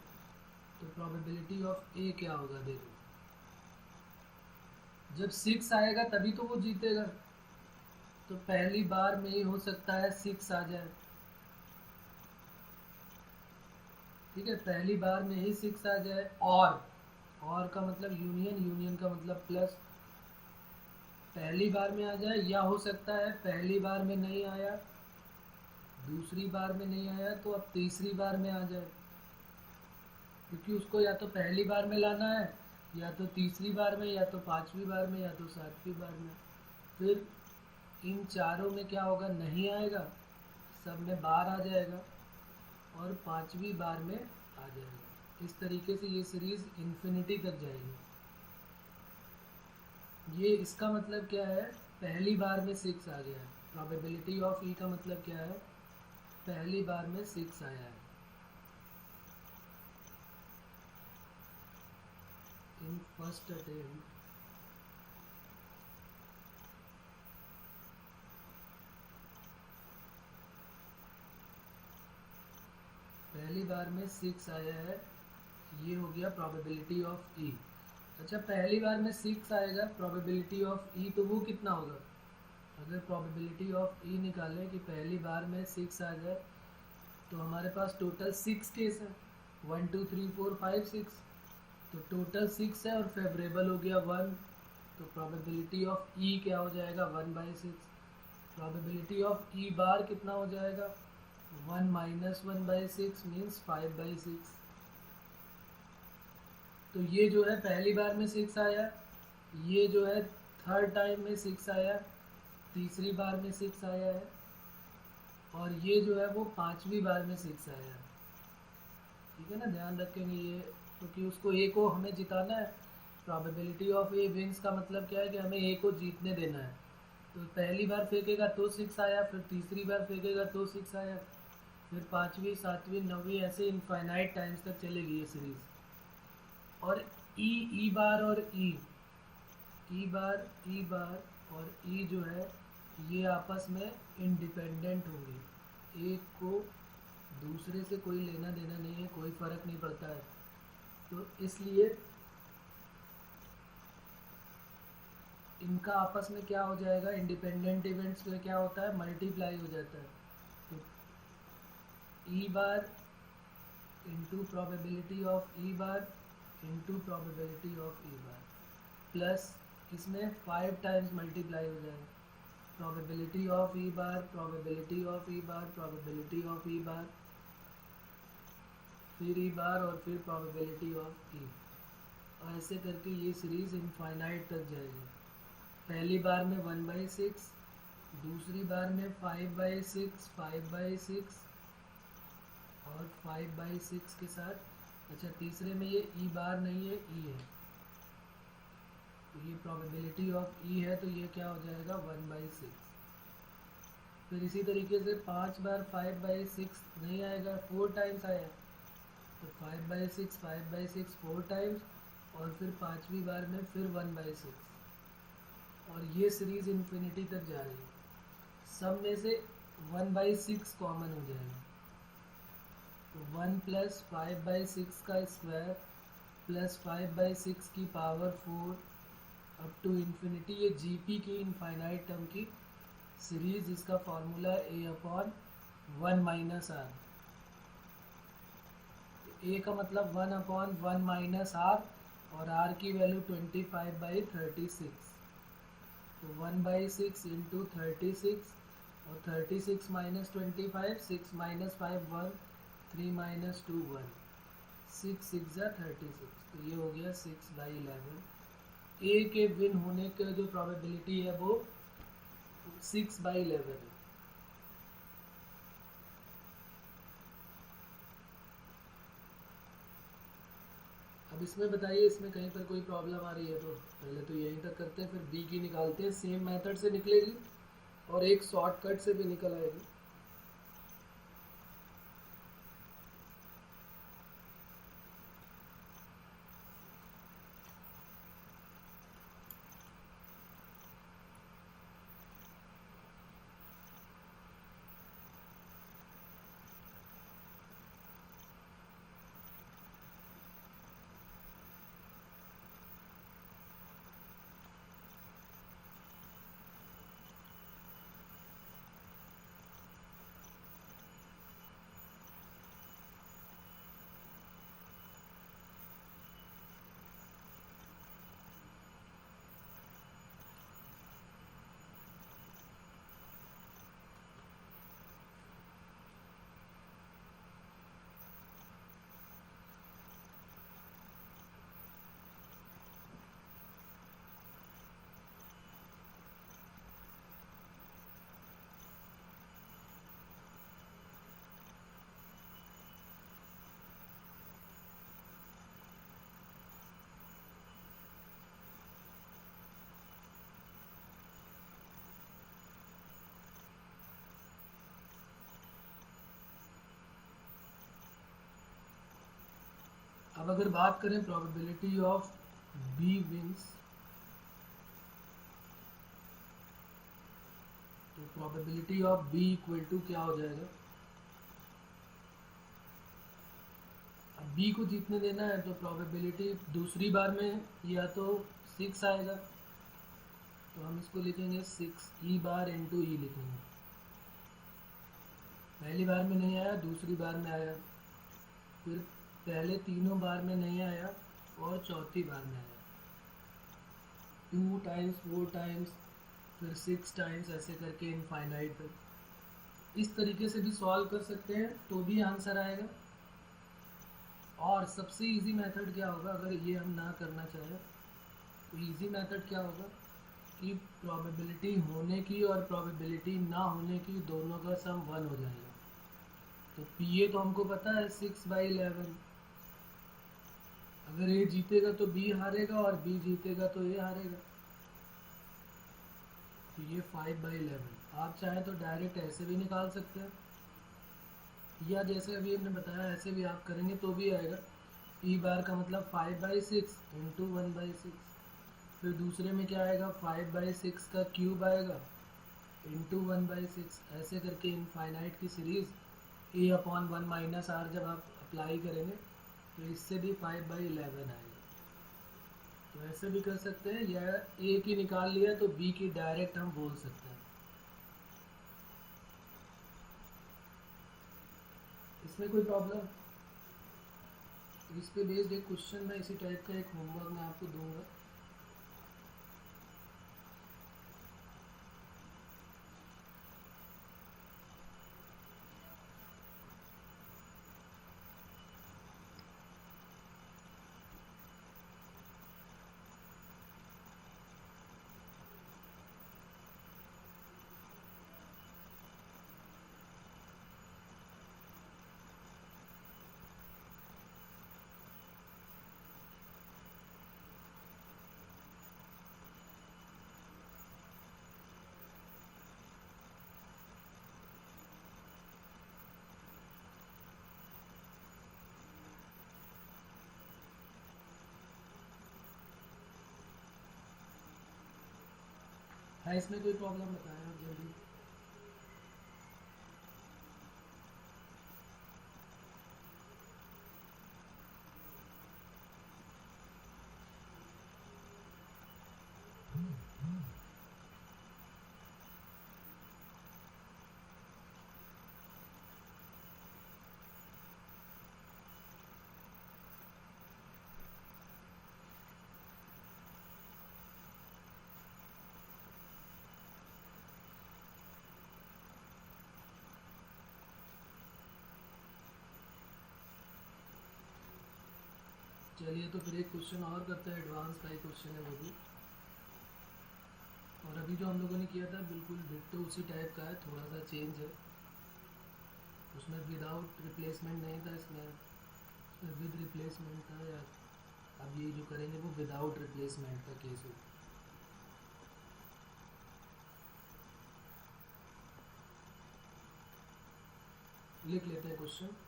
तो प्रोबेबिलिटी ऑफ ए क्या होगा? देखो, जब 6 आएगा तभी तो वो जीतेगा, तो पहली बार में ही हो सकता है 6 आ जाए। ठीक है, पहली बार में ही 6 आ जाए। और का मतलब यूनियन, यूनियन का मतलब प्लस। पहली बार में आ जाए, या हो सकता है पहली बार में नहीं आया, दूसरी बार में नहीं आया, तो अब तीसरी बार में आ जाए, क्योंकि उसको या तो पहली बार में लाना है, या तो तीसरी बार में, या तो पांचवी बार में, या तो सातवीं बार में। फिर इन चारों में क्या होगा? नहीं आएगा, सब में बार आ जाएगा, और पांचवी बार में आ जाएगा। इस तरीके से ये सीरीज इन्फिनिटी तक जाएगी। ये इसका मतलब क्या है? पहली बार में 6 आ गया है। प्रोबेबिलिटी ऑफ ई का मतलब क्या है? पहली बार में 6 आया है। इन फर्स्ट अटेम्प्ट पहली बार में 6 आया है, ये हो गया प्रोबेबिलिटी ऑफ ई। अच्छा, पहली बार में 6 आएगा प्रोबेबिलिटी ऑफ ई, तो वो कितना होगा? अगर प्रोबेबिलिटी ऑफ ई निकालें कि पहली बार में 6 आ जाए, तो हमारे पास टोटल 6 केस है, 1 2 3 4 5 6, तो टोटल 6 है और फेवरेबल हो गया 1, तो प्रोबेबिलिटी ऑफ ई क्या हो जाएगा? 1/6। प्रोबेबिलिटी ऑफ ई बार कितना हो जाएगा? 1 - 1/6 मीन्स 5/6। तो ये जो है पहली बार में 6 आया, ये जो है थर्ड टाइम में 6 आया, तीसरी बार में 6 आया है, और ये जो है वो पांचवी बार में 6 आया है। ठीक है ना, ध्यान रखेंगे ये, क्योंकि उसको ए को हमें जिताना है, प्रोबेबिलिटी ऑफ ए विंस का मतलब क्या है कि हमें ए को जीतने देना है। तो पहली बार फेंकेगा तो 6 आया, फिर तीसरी बार फेंकेगा तो 6 आया, फिर पाँचवीं, सातवीं, नौवीं, ऐसे इनफाइनाइट टाइम्स तक चलेगी ये सीरीज़। और ई बार और ई बार और ई जो है ये आपस में इंडिपेंडेंट होंगे, एक को दूसरे से कोई लेना देना नहीं है, कोई फ़र्क नहीं पड़ता है। तो इसलिए इनका आपस में क्या हो जाएगा, इंडिपेंडेंट इवेंट्स में क्या होता है, मल्टीप्लाई हो जाता है। तो E bar into probability of E bar into probability of E bar plus इसमें 5 टाइम्स मल्टीप्लाई हो जाएगा, probability of E bar, probability of E bar, probability of E bar, फिर ई बार और फिर प्रोबेबिलिटी ऑफ ई। और ऐसे करके ये सीरीज़ इनफाइनाइट तक जाएगी। पहली बार में 1/6, दूसरी बार में 5/6, 5/6 और 5/6 के साथ। अच्छा, तीसरे में ये ई बार नहीं है, ई है, तो ये प्रोबेबिलिटी ऑफ ई है, तो ये क्या हो जाएगा 1/6। फिर इसी तरीके से 5 बार 5/6 नहीं आएगा, 4 टाइम्स आया, तो 5/6 5/6 4 टाइम्स, और फिर पाँचवीं बार में फिर 1/6। और ये सीरीज़ इन्फिनिटी तक जा रही है। सब में से 1/6 कॉमन हो जाएगा, तो 1 + 5/6 का स्क्वायर प्लस 5/6 की पावर 4 अप टू इन्फिनिटी। ये जीपी की इनफाइनाइट टर्म की सीरीज, इसका फॉर्मूला a/1 - r। a का मतलब 1/1 - r, और r की वैल्यू 25/36, तो 1/6 इंटू 36, और 36 - 25, 6 - 5 1, 3 - 2 1, 6 6 = 36, तो ये हो गया 6/11। ए के विन होने का जो प्रोबेबिलिटी है वो 6/11 है। अब इसमें बताइए, इसमें कहीं पर कोई प्रॉब्लम आ रही है तो पहले तो यहीं तक करते हैं, फिर बी की निकालते हैं। सेम मेथड से निकलेगी और एक शॉर्टकट से भी निकल आएगी। अब अगर बात करें प्रोबेबिलिटी ऑफ बी विंस, तो probability of B equal to क्या हो जाएगा, अब बी को जीतने देना है तो प्रोबेबिलिटी दूसरी बार में या तो 6 आएगा, तो हम इसको लिखेंगे 6 ई बार इंटू ई लिखेंगे। पहली बार में नहीं आया, दूसरी बार में आया, फिर पहले तीनों बार में नहीं आया और चौथी बार में आया, 2 टाइम्स 4 टाइम्स, फिर 6 टाइम्स, ऐसे करके इनफाइनाइट तक। इस तरीके से भी सॉल्व कर सकते हैं तो भी आंसर आएगा। और सबसे इजी मेथड क्या होगा, अगर ये हम ना करना चाहें तो इजी मेथड क्या होगा कि प्रोबेबिलिटी होने की और प्रोबेबिलिटी ना होने की दोनों का सम 1 हो जाएगा। तो पी ए तो हमको पता है 6/11, अगर ए जीतेगा तो बी हारेगा और बी जीतेगा तो ए हारेगा। तो ये 5/11। आप चाहे तो डायरेक्ट ऐसे भी निकाल सकते हैं, या जैसे अभी हमने बताया ऐसे भी आप करेंगे तो भी आएगा। पी बार का मतलब 5/6 इंटू 1/6। फिर दूसरे में क्या आएगा, 5/6 का क्यूब आएगा इंटू 1/6। ऐसे करके इनफाइनाइट की सीरीज़ a/1 माइनस आर जब आप अप्लाई करेंगे तो इससे भी 5/11 आएगा। तो ऐसे भी कर सकते हैं, या ए की निकाल लिया तो बी की डायरेक्ट हम बोल सकते हैं। इसमें कोई प्रॉब्लम? इस पे बेस्ड एक क्वेश्चन मैं इसी टाइप का एक होमवर्क मैं आपको दूंगा। है इसमें कोई प्रॉब्लम, बताएं आप जल्दी। चलिए तो फिर एक क्वेश्चन और करते हैं, एडवांस का ही क्वेश्चन है वो भी। और अभी जो हम लोगों ने किया था बिल्कुल डिट्टो उसी टाइप का है, थोड़ा सा चेंज है। उसमें विदाउट रिप्लेसमेंट नहीं था, इसमें विद रिप्लेसमेंट था। या अब ये जो करेंगे वो विदाउट रिप्लेसमेंट का केस हो। लिख लेते हैं question.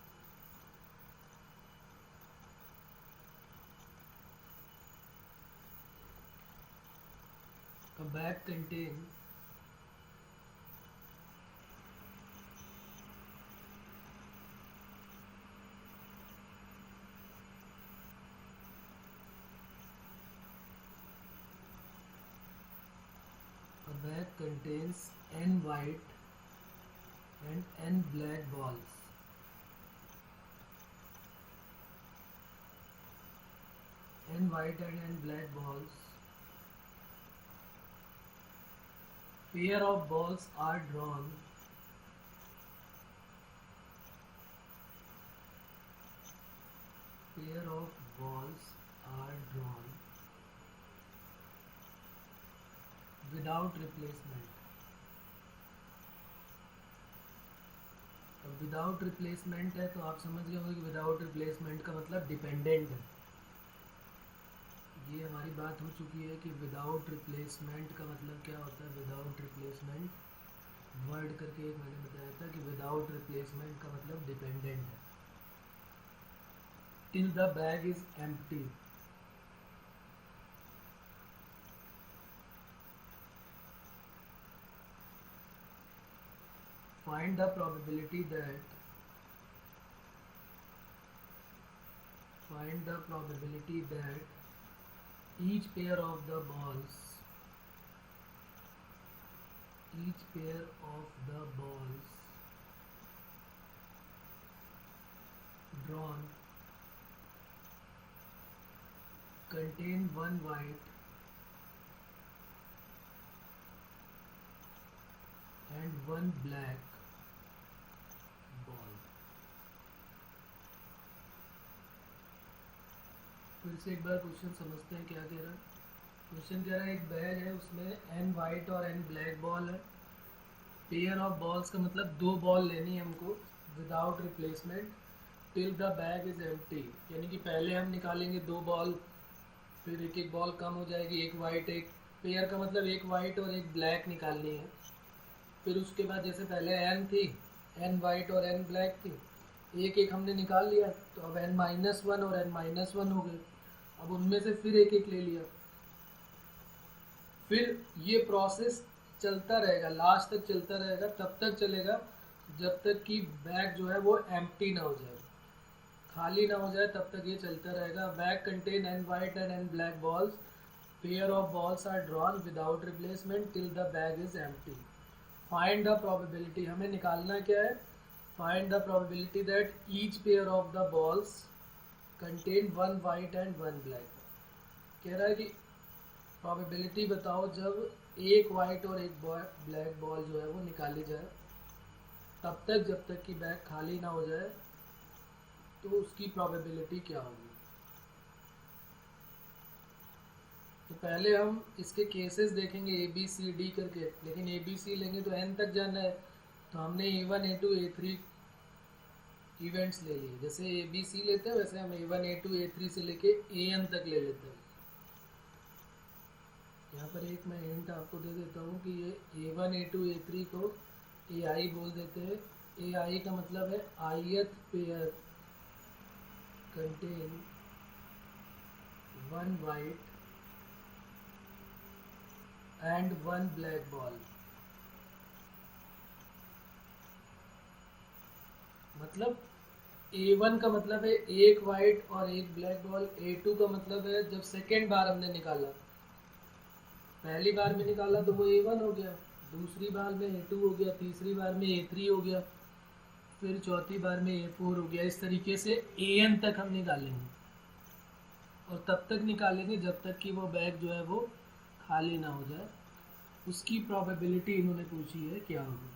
A bag contains n white and n black balls. N white and n black balls. Pair of balls are drawn. Pair of balls are drawn without replacement. अब without replacement है तो आप समझ गए होंगे कि विदाउट रिप्लेसमेंट का मतलब डिपेंडेंट है। ये हमारी बात हो चुकी है कि विदाउट रिप्लेसमेंट का मतलब क्या होता है। विदाउट रिप्लेसमेंट वर्ड करके एक मैंने बताया था कि विदाउट रिप्लेसमेंट का मतलब डिपेंडेंट है। Till the bag is empty. Find the probability that each pair of the balls drawn contain one white and one black ball। फिर से एक बार क्वेश्चन समझते हैं क्या कह रहा है। क्वेश्चन कह रहा है एक बैग है, उसमें n वाइट और n ब्लैक बॉल है। पेयर ऑफ बॉल्स का मतलब दो बॉल लेनी है हमको without replacement, till the bag is empty, यानी कि पहले हम निकालेंगे 2 बॉल, फिर एक एक बॉल कम हो जाएगी, एक वाइट, एक पेयर का मतलब एक वाइट और एक ब्लैक निकालनी है। फिर उसके बाद जैसे पहले एन थी, एन वाइट और एन ब्लैक थी, एक एक हमने निकाल लिया, तो अब n-1 और n-1 हो गए। अब उनमें से फिर एक एक ले लिया, फिर ये प्रोसेस चलता रहेगा, लास्ट तक चलता रहेगा, तब तक चलेगा जब तक कि बैग जो है वो एम्प्टी ना हो जाए, खाली ना हो जाए, तब तक ये चलता रहेगा। Bag contain n white and n black balls, pair of balls are drawn without replacement till the bag is empty. Find the probability, हमें निकालना क्या है, find the probability that each pair of the balls contain 1 white and 1 black. कह रहा है कि probability बताओ जब एक वाइट और एक ब्लैक बॉल जो है वो निकाली जाए, तब तक जब तक कि बैग खाली ना हो जाए, तो उसकी प्रोबेबिलिटी क्या होगी। तो पहले हम इसके केसेस देखेंगे ए बी सी डी करके, लेकिन ए बी सी लेंगे तो एन तक जाना है, तो हमने A1 A2 A3 इवेंट्स ले लिए। जैसे ए बी सी लेते हैं वैसे हम A1 A2 A3 से लेके AN तक ले लेते हैं। यहाँ पर एक मैं हिंट आपको दे देता हूँ कि ये A1 A2 A3 को AI बोल देते हैं। AI का मतलब है ith pair contain 1 white and 1 black ball. मतलब A1 का मतलब है एक वाइट और एक ब्लैक बॉल, A2 का मतलब है जब सेकेंड बार हमने निकाला, पहली बार में निकाला तो वो A1 हो गया, दूसरी बार में A2 हो गया, तीसरी बार में A3 हो गया, फिर चौथी बार में A4 हो गया। इस तरीके से AN तक हम निकालेंगे, और तब तक निकालेंगे जब तक कि वो बैग जो है वो खाली ना हो जाए। उसकी प्रोबेबिलिटी इन्होंने पूछी है क्या होगी।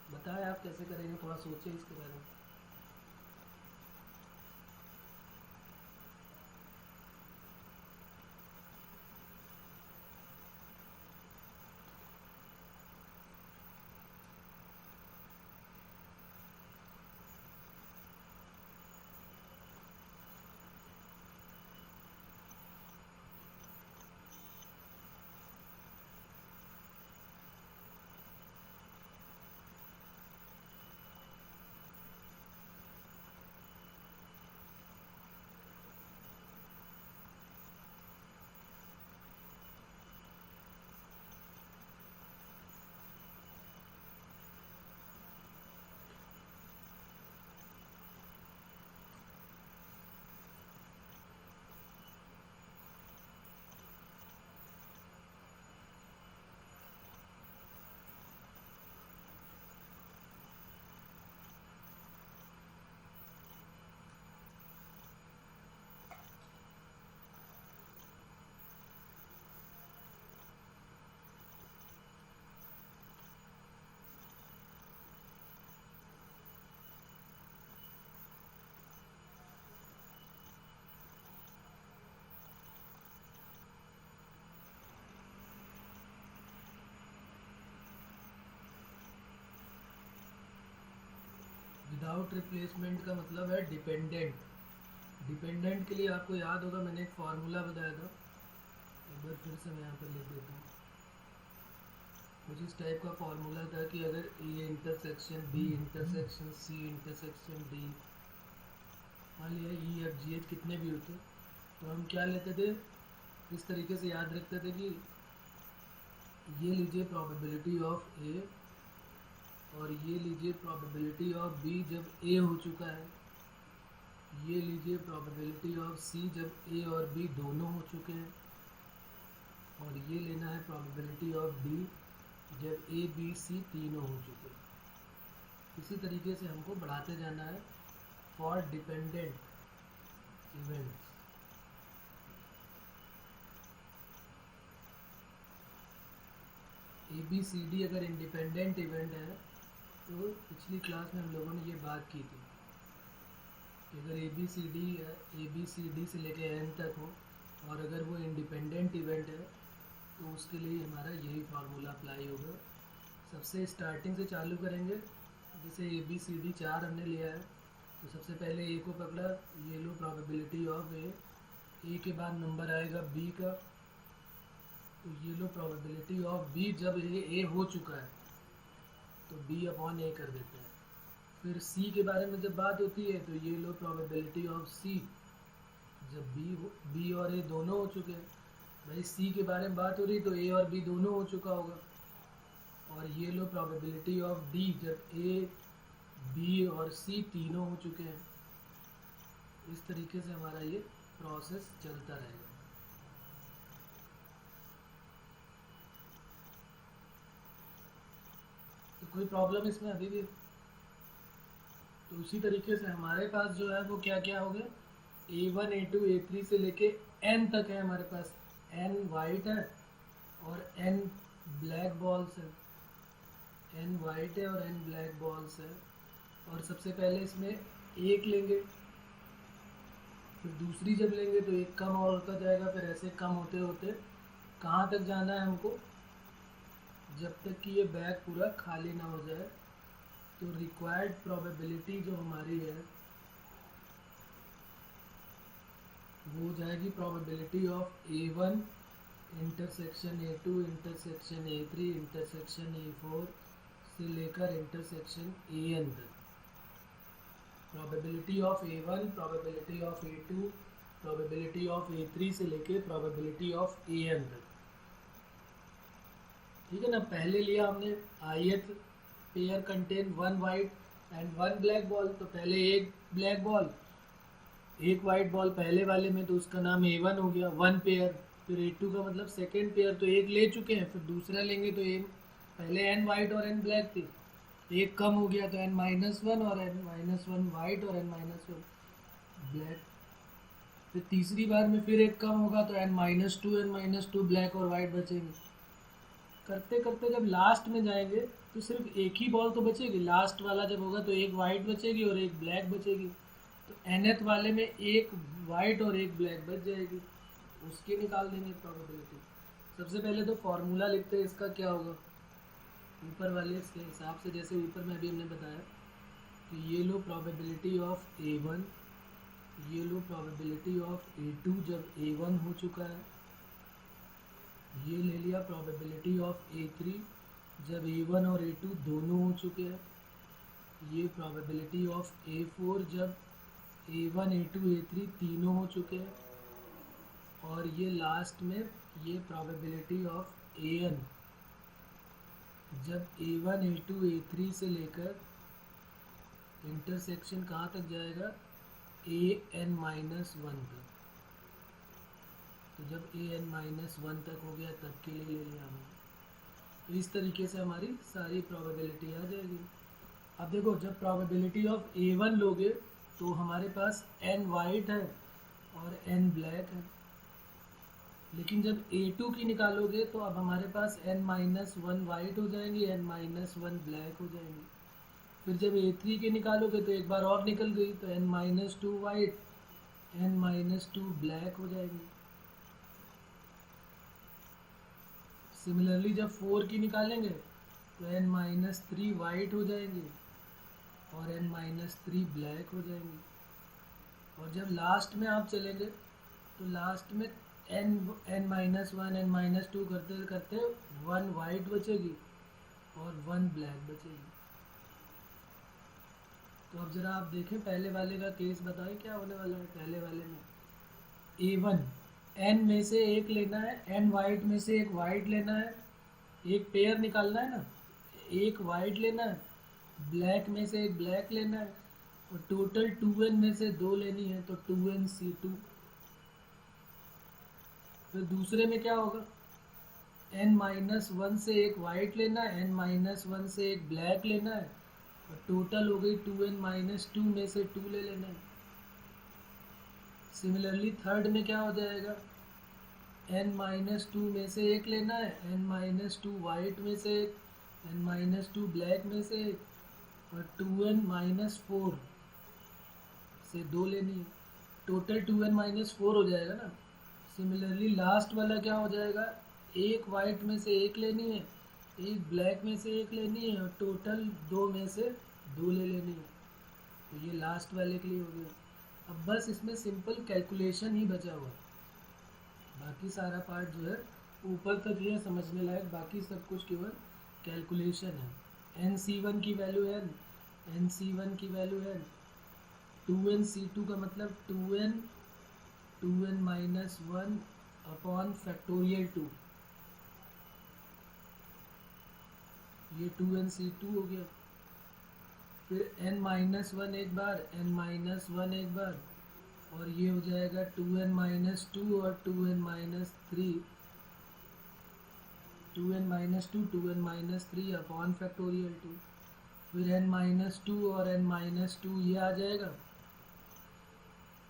बताएं आप कैसे करेंगे, थोड़ा सोचें इसके बारे में। विदाउट रिप्लेसमेंट का मतलब है डिपेंडेंट। डिपेंडेंट के लिए आपको याद होगा मैंने एक फार्मूला बताया था, एक बार फिर से मैं यहाँ पर लिख देता हूँ। कुछ इस टाइप का फार्मूला था कि अगर A intersection B intersection C intersection D, मान लिया EFGH कितने भी होते, तो हम क्या लेते थे, इस तरीके से याद रखते थे कि ये लीजिए प्रोबेबिलिटी ऑफ A और ये लीजिए प्रोबेबिलिटी ऑफ B जब A हो चुका है, ये लीजिए प्रोबेबिलिटी ऑफ C जब A और B दोनों हो चुके हैं, और ये लेना है प्रोबेबिलिटी ऑफ D जब A B C तीनों हो चुके हैं। इसी तरीके से हमको बढ़ाते जाना है फॉर डिपेंडेंट इवेंट्स। ABCD अगर इंडिपेंडेंट इवेंट है, तो पिछली क्लास में हम लोगों ने ये बात की थी कि अगर ABCD से लेके N तक हो और अगर वो इंडिपेंडेंट इवेंट है, तो उसके लिए हमारा यही फार्मूला अप्लाई होगा। सबसे स्टार्टिंग से चालू करेंगे, जैसे ABCD 4 हमने लिया है, तो सबसे पहले ए को पकड़ा, ये लो प्रोबेबिलिटी ऑफ ए के बाद नंबर आएगा बी का, तो ये लो प्रोबेबिलिटी ऑफ बी। जब ये ए हो चुका है तो बी अपॉन ए कर देते हैं। फिर सी के बारे में जब बात होती है तो ये लो प्रोबेबिलिटी ऑफ सी, जब बी और ए दोनों हो चुके हैं। भाई सी के बारे में बात हो रही तो ए और बी दोनों हो चुका होगा। और ये लो प्रोबेबिलिटी ऑफ डी, जब ए बी और सी तीनों हो चुके हैं। इस तरीके से हमारा ये प्रोसेस चलता रहेगा। तो कोई प्रॉब्लम इसमें अभी भी? तो उसी तरीके से हमारे पास जो है वो क्या क्या हो गया, A1 A2 A3 से लेके N तक है हमारे पास। N वाइट है और N ब्लैक बॉल्स है। N वाइट है और N ब्लैक बॉल्स है। और सबसे पहले इसमें एक लेंगे, फिर दूसरी जब लेंगे तो एक कम और होता जाएगा। फिर ऐसे कम होते होते कहाँ तक जाना है हमको, जब तक कि ये बैग पूरा खाली ना हो जाए। तो रिक्वायर्ड प्रोबेबिलिटी जो हमारी है वो हो जाएगी probability of A1 intersection A2 intersection A3 intersection A4 से लेकर इंटरसेक्शन AN तक। Probability of A1, probability of A2, probability of A3 से लेकर प्रोबेबिलिटी ऑफ AN तक। ठीक है ना। पहले लिया हमने ith pair contain 1 white and 1 black ball, तो पहले एक ब्लैक बॉल एक वाइट बॉल पहले वाले में, तो उसका नाम A1 हो गया 1 पेयर। फिर A2 का मतलब सेकेंड पेयर, तो एक ले चुके हैं। फिर दूसरा लेंगे तो पहले N वाइट और N ब्लैक थे, एक कम हो गया तो N-1 और N-1 वाइट और N-1 ब्लैक। फिर तीसरी बार में फिर एक कम होगा तो N-2 ब्लैक और वाइट बचेंगे। करते करते जब लास्ट में जाएंगे तो सिर्फ एक ही बॉल तो बचेगी। लास्ट वाला जब होगा तो एक वाइट बचेगी और एक ब्लैक बचेगी। तो nth वाले में एक वाइट और एक ब्लैक बच जाएगी, उसकी निकाल देंगे प्रोबेबिलिटी। सबसे पहले तो फॉर्मूला लिखते हैं, इसका क्या होगा ऊपर वाले इसके हिसाब से, जैसे ऊपर में अभी हमने बताया। तो ये लो प्रोबेबिलिटी ऑफ A1, ये लो प्रोबेबिलिटी ऑफ A2 जब A1 हो चुका है। ये ले लिया प्रोबेबिलिटी ऑफ A3 जब A1 और A2 दोनों हो चुके हैं। ये प्रोबेबिलिटी ऑफ A4 जब A1 A2 A3 तीनों हो चुके हैं। और ये लास्ट में ये प्रोबेबिलिटी ऑफ AN जब A1 A2 A3 से लेकर इंटरसेक्शन कहाँ तक जाएगा, AN-1 तक। तो जब AN-1 तक हो गया तब के लिए ले लिया हमने। तो इस तरीके से हमारी सारी प्रोबेबिलिटी आ जाएगी। अब देखो, जब प्रोबेबिलिटी ऑफ A1 लोगे तो हमारे पास N वाइट है और N ब्लैक है। लेकिन जब A2 की निकालोगे तो अब हमारे पास N-1 वाइट हो जाएंगे, N-1 ब्लैक हो जाएंगे। फिर जब A3 के निकालोगे तो एक बार और निकल गई, तो N-2 वाइट, N-2 ब्लैक हो जाएंगी। सिमिलरली जब 4 की निकालेंगे तो N-3 वाइट हो जाएंगे और N-3 ब्लैक हो जाएंगे। और जब लास्ट में आप चलेंगे तो लास्ट में N-1 N-2 करते करते 1 वाइट बचेगी और 1 ब्लैक बचेगी। तो अब ज़रा आप देखें पहले वाले का केस, बताएं क्या होने वाला है। पहले वाले में A1 N में से एक लेना है, N वाइट में से एक वाइट लेना है, एक पेयर निकालना है ना, एक वाइट लेना है, ब्लैक में से एक ब्लैक लेना है, और टोटल 2N में से 2 लेनी है, तो 2NC2। फिर दूसरे में क्या होगा, N-1 से एक वाइट लेना है, N-1 से एक ब्लैक लेना है, और टोटल हो गई 2N-2 में से 2 ले लेना है। सिमिलरली थर्ड में क्या हो जाएगा, N-2 में से एक लेना है, N-2 वाइट में से एक, N-2 ब्लैक में से एक, और 2N-4 से 2 लेनी है। टोटल 2N-4 हो जाएगा ना। सिमिलरली लास्ट वाला क्या हो जाएगा, एक वाइट में से एक लेनी है, एक ब्लैक में से एक लेनी है, और टोटल 2 में से 2 ले लेनी है। तो ये लास्ट वाले के लिए हो गया। अब बस इसमें सिंपल कैलकुलेशन ही बचा हुआ, बाकी सारा पार्ट जो है ऊपर तक ये समझने लायक, बाकी सब कुछ केवल कैलकुलेशन है। NC1 की वैल्यू है, NC1 की वैल्यू है 2NC2 का मतलब 2n माइनस 1 अपॉन फैक्टोरियल 2, ये 2NC2 हो गया। फिर n माइनस 1 एक बार, n माइनस 1 एक बार, और ये हो जाएगा 2n माइनस 2 और 2n minus 3, 2n minus 2 2n minus 3 upon factorial 2। फिर n माइनस 2 और n माइनस 2 ये आ जाएगा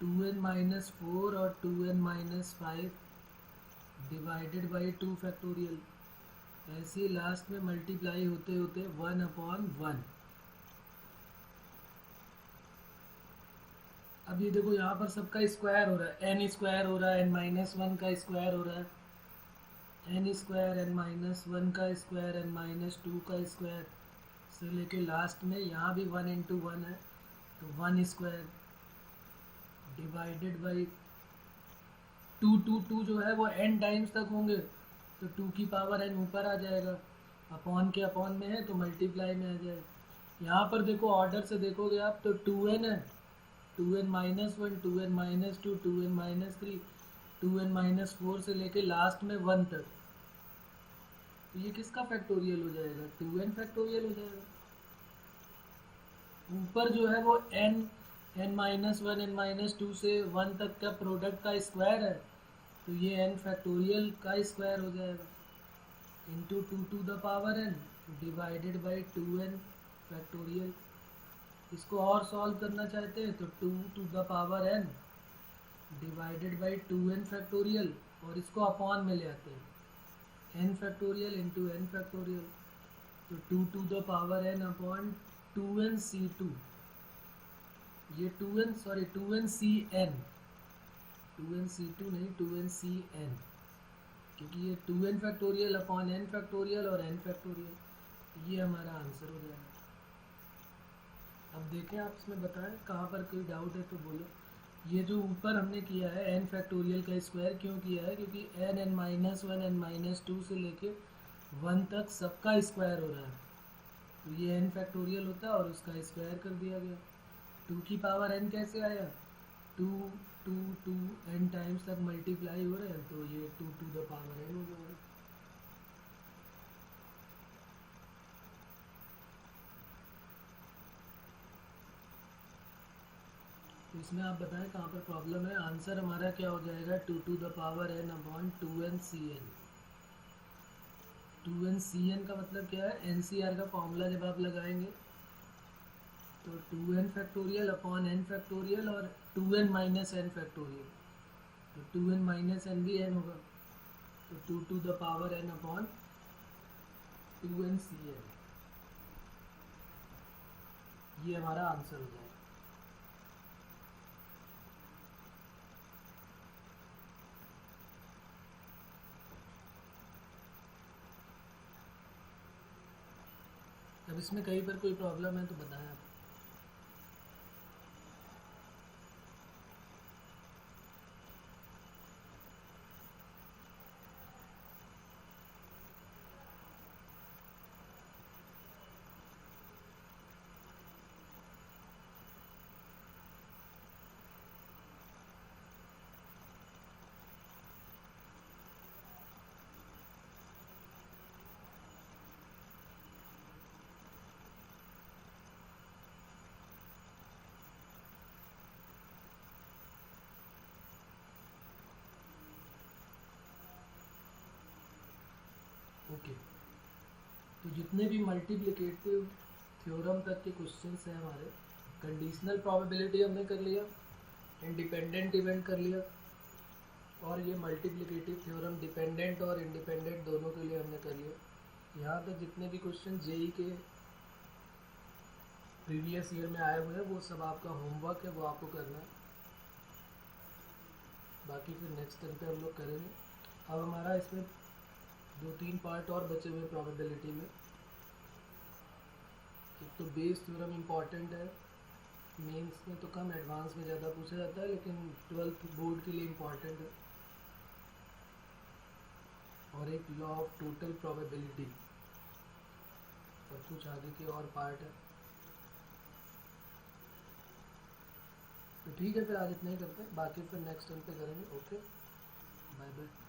2n माइनस 4 और 2n minus 5 divided by 2 factorial. ऐसे लास्ट में मल्टीप्लाई होते होते 1 अपॉन 1। अब ये देखो यहाँ पर सबका स्क्वायर हो रहा है, n स्क्वायर हो रहा है, n माइनस 1 का स्क्वायर हो रहा है, n स्क्वायर, n माइनस 1 का स्क्वायर, n माइनस 2 का स्क्वायर से लेके लास्ट में यहाँ भी 1 इंटू 1 है, तो 1 स्क्वायर डिवाइडेड बाई 2 जो है वो n टाइम्स तक होंगे, तो 2 की पावर n ऊपर आ जाएगा, अपॉन के अपॉन में है तो मल्टीप्लाई में आ जाएगा। यहाँ पर देखो ऑर्डर से देखोगे आप तो 2n है, 2n minus 1, 2n minus 2, 2n minus 3, 2n minus 4 से लेके लास्ट में 1 तक, तो ये किसका फैक्टोरियल हो जाएगा? 2n फैक्टोरियल हो जाएगा। ऊपर जो है वो n माइनस 1, n माइनस 2 से 1 तक का प्रोडक्ट का स्क्वायर है, तो ये n फैक्टोरियल का स्क्वायर हो जाएगा into 2 to the power n divided by 2n factorial. इसको और सॉल्व करना चाहते हैं तो 2 to the power n divided by 2n factorial, और इसको अपॉन में ले आते हैं n factorial into n factorial, तो 2 to the power n upon 2nc2, ये 2nc2 नहीं 2ncn, क्योंकि ये 2n factorial upon n factorial और n फैक्टोरियल, ये हमारा आंसर हो जाएगा। अब देखें आप इसमें बताएं कहाँ पर कोई डाउट है तो बोलो। ये जो ऊपर हमने किया है n फैक्टोरियल का स्क्वायर क्यों किया है? क्योंकि n माइनस 1, n माइनस 2 से लेके 1 तक सबका स्क्वायर हो रहा है, तो ये n फैक्टोरियल होता है और उसका स्क्वायर कर दिया गया। 2 की पावर n कैसे आया? 2 n टाइम्स तक मल्टीप्लाई हो रहे हैं, तो ये 2 टू द पावर n हो जाएगा। तो इसमें आप बताएं कहाँ पर प्रॉब्लम है। आंसर हमारा क्या हो जाएगा? 2 to the power n upon 2ncn। 2ncn का मतलब क्या है? NCR का फॉर्मूला जब आप लगाएंगे तो 2n factorial upon n factorial और 2n माइनस n फैक्टोरियल, तो 2n माइनस n भी n होगा, तो 2 to the power n upon 2ncn, ये हमारा आंसर हो जाएगा। अब इसमें कहीं पर कोई प्रॉब्लम है तो बताएं आप। ओके, तो जितने भी मल्टीप्लिकेटिव थ्योरम तक के क्वेश्चंस हैं हमारे, कंडीशनल प्रोबेबिलिटी हमने कर लिया, इंडिपेंडेंट इवेंट कर लिया, और ये मल्टीप्लिकेटिव थ्योरम डिपेंडेंट और इंडिपेंडेंट दोनों के लिए हमने कर लिया। यहाँ तक जितने भी क्वेश्चन जेई के प्रीवियस ईयर में आए हुए हैं वो सब आपका होमवर्क है, वो आपको करना है। बाकी फिर नेक्स्ट टाइम पे हम लोग करेंगे। अब हमारा इसमें 2-3 पार्ट और बचे हुए प्रोबेबिलिटी में। एक तो बेस थ्योरम इम्पॉर्टेंट है, मेंस में तो कम, एडवांस में ज़्यादा पूछा जाता है, लेकिन 12th बोर्ड के लिए इम्पॉर्टेंट है। और एक लॉ ऑफ टोटल प्रोबेबिलिटी और कुछ आगे के और पार्ट है। तो ठीक है, फिर आज इतना ही करते हैं, बाकी फिर नेक्स्ट टाइम पे करेंगे। Okay, bye bye.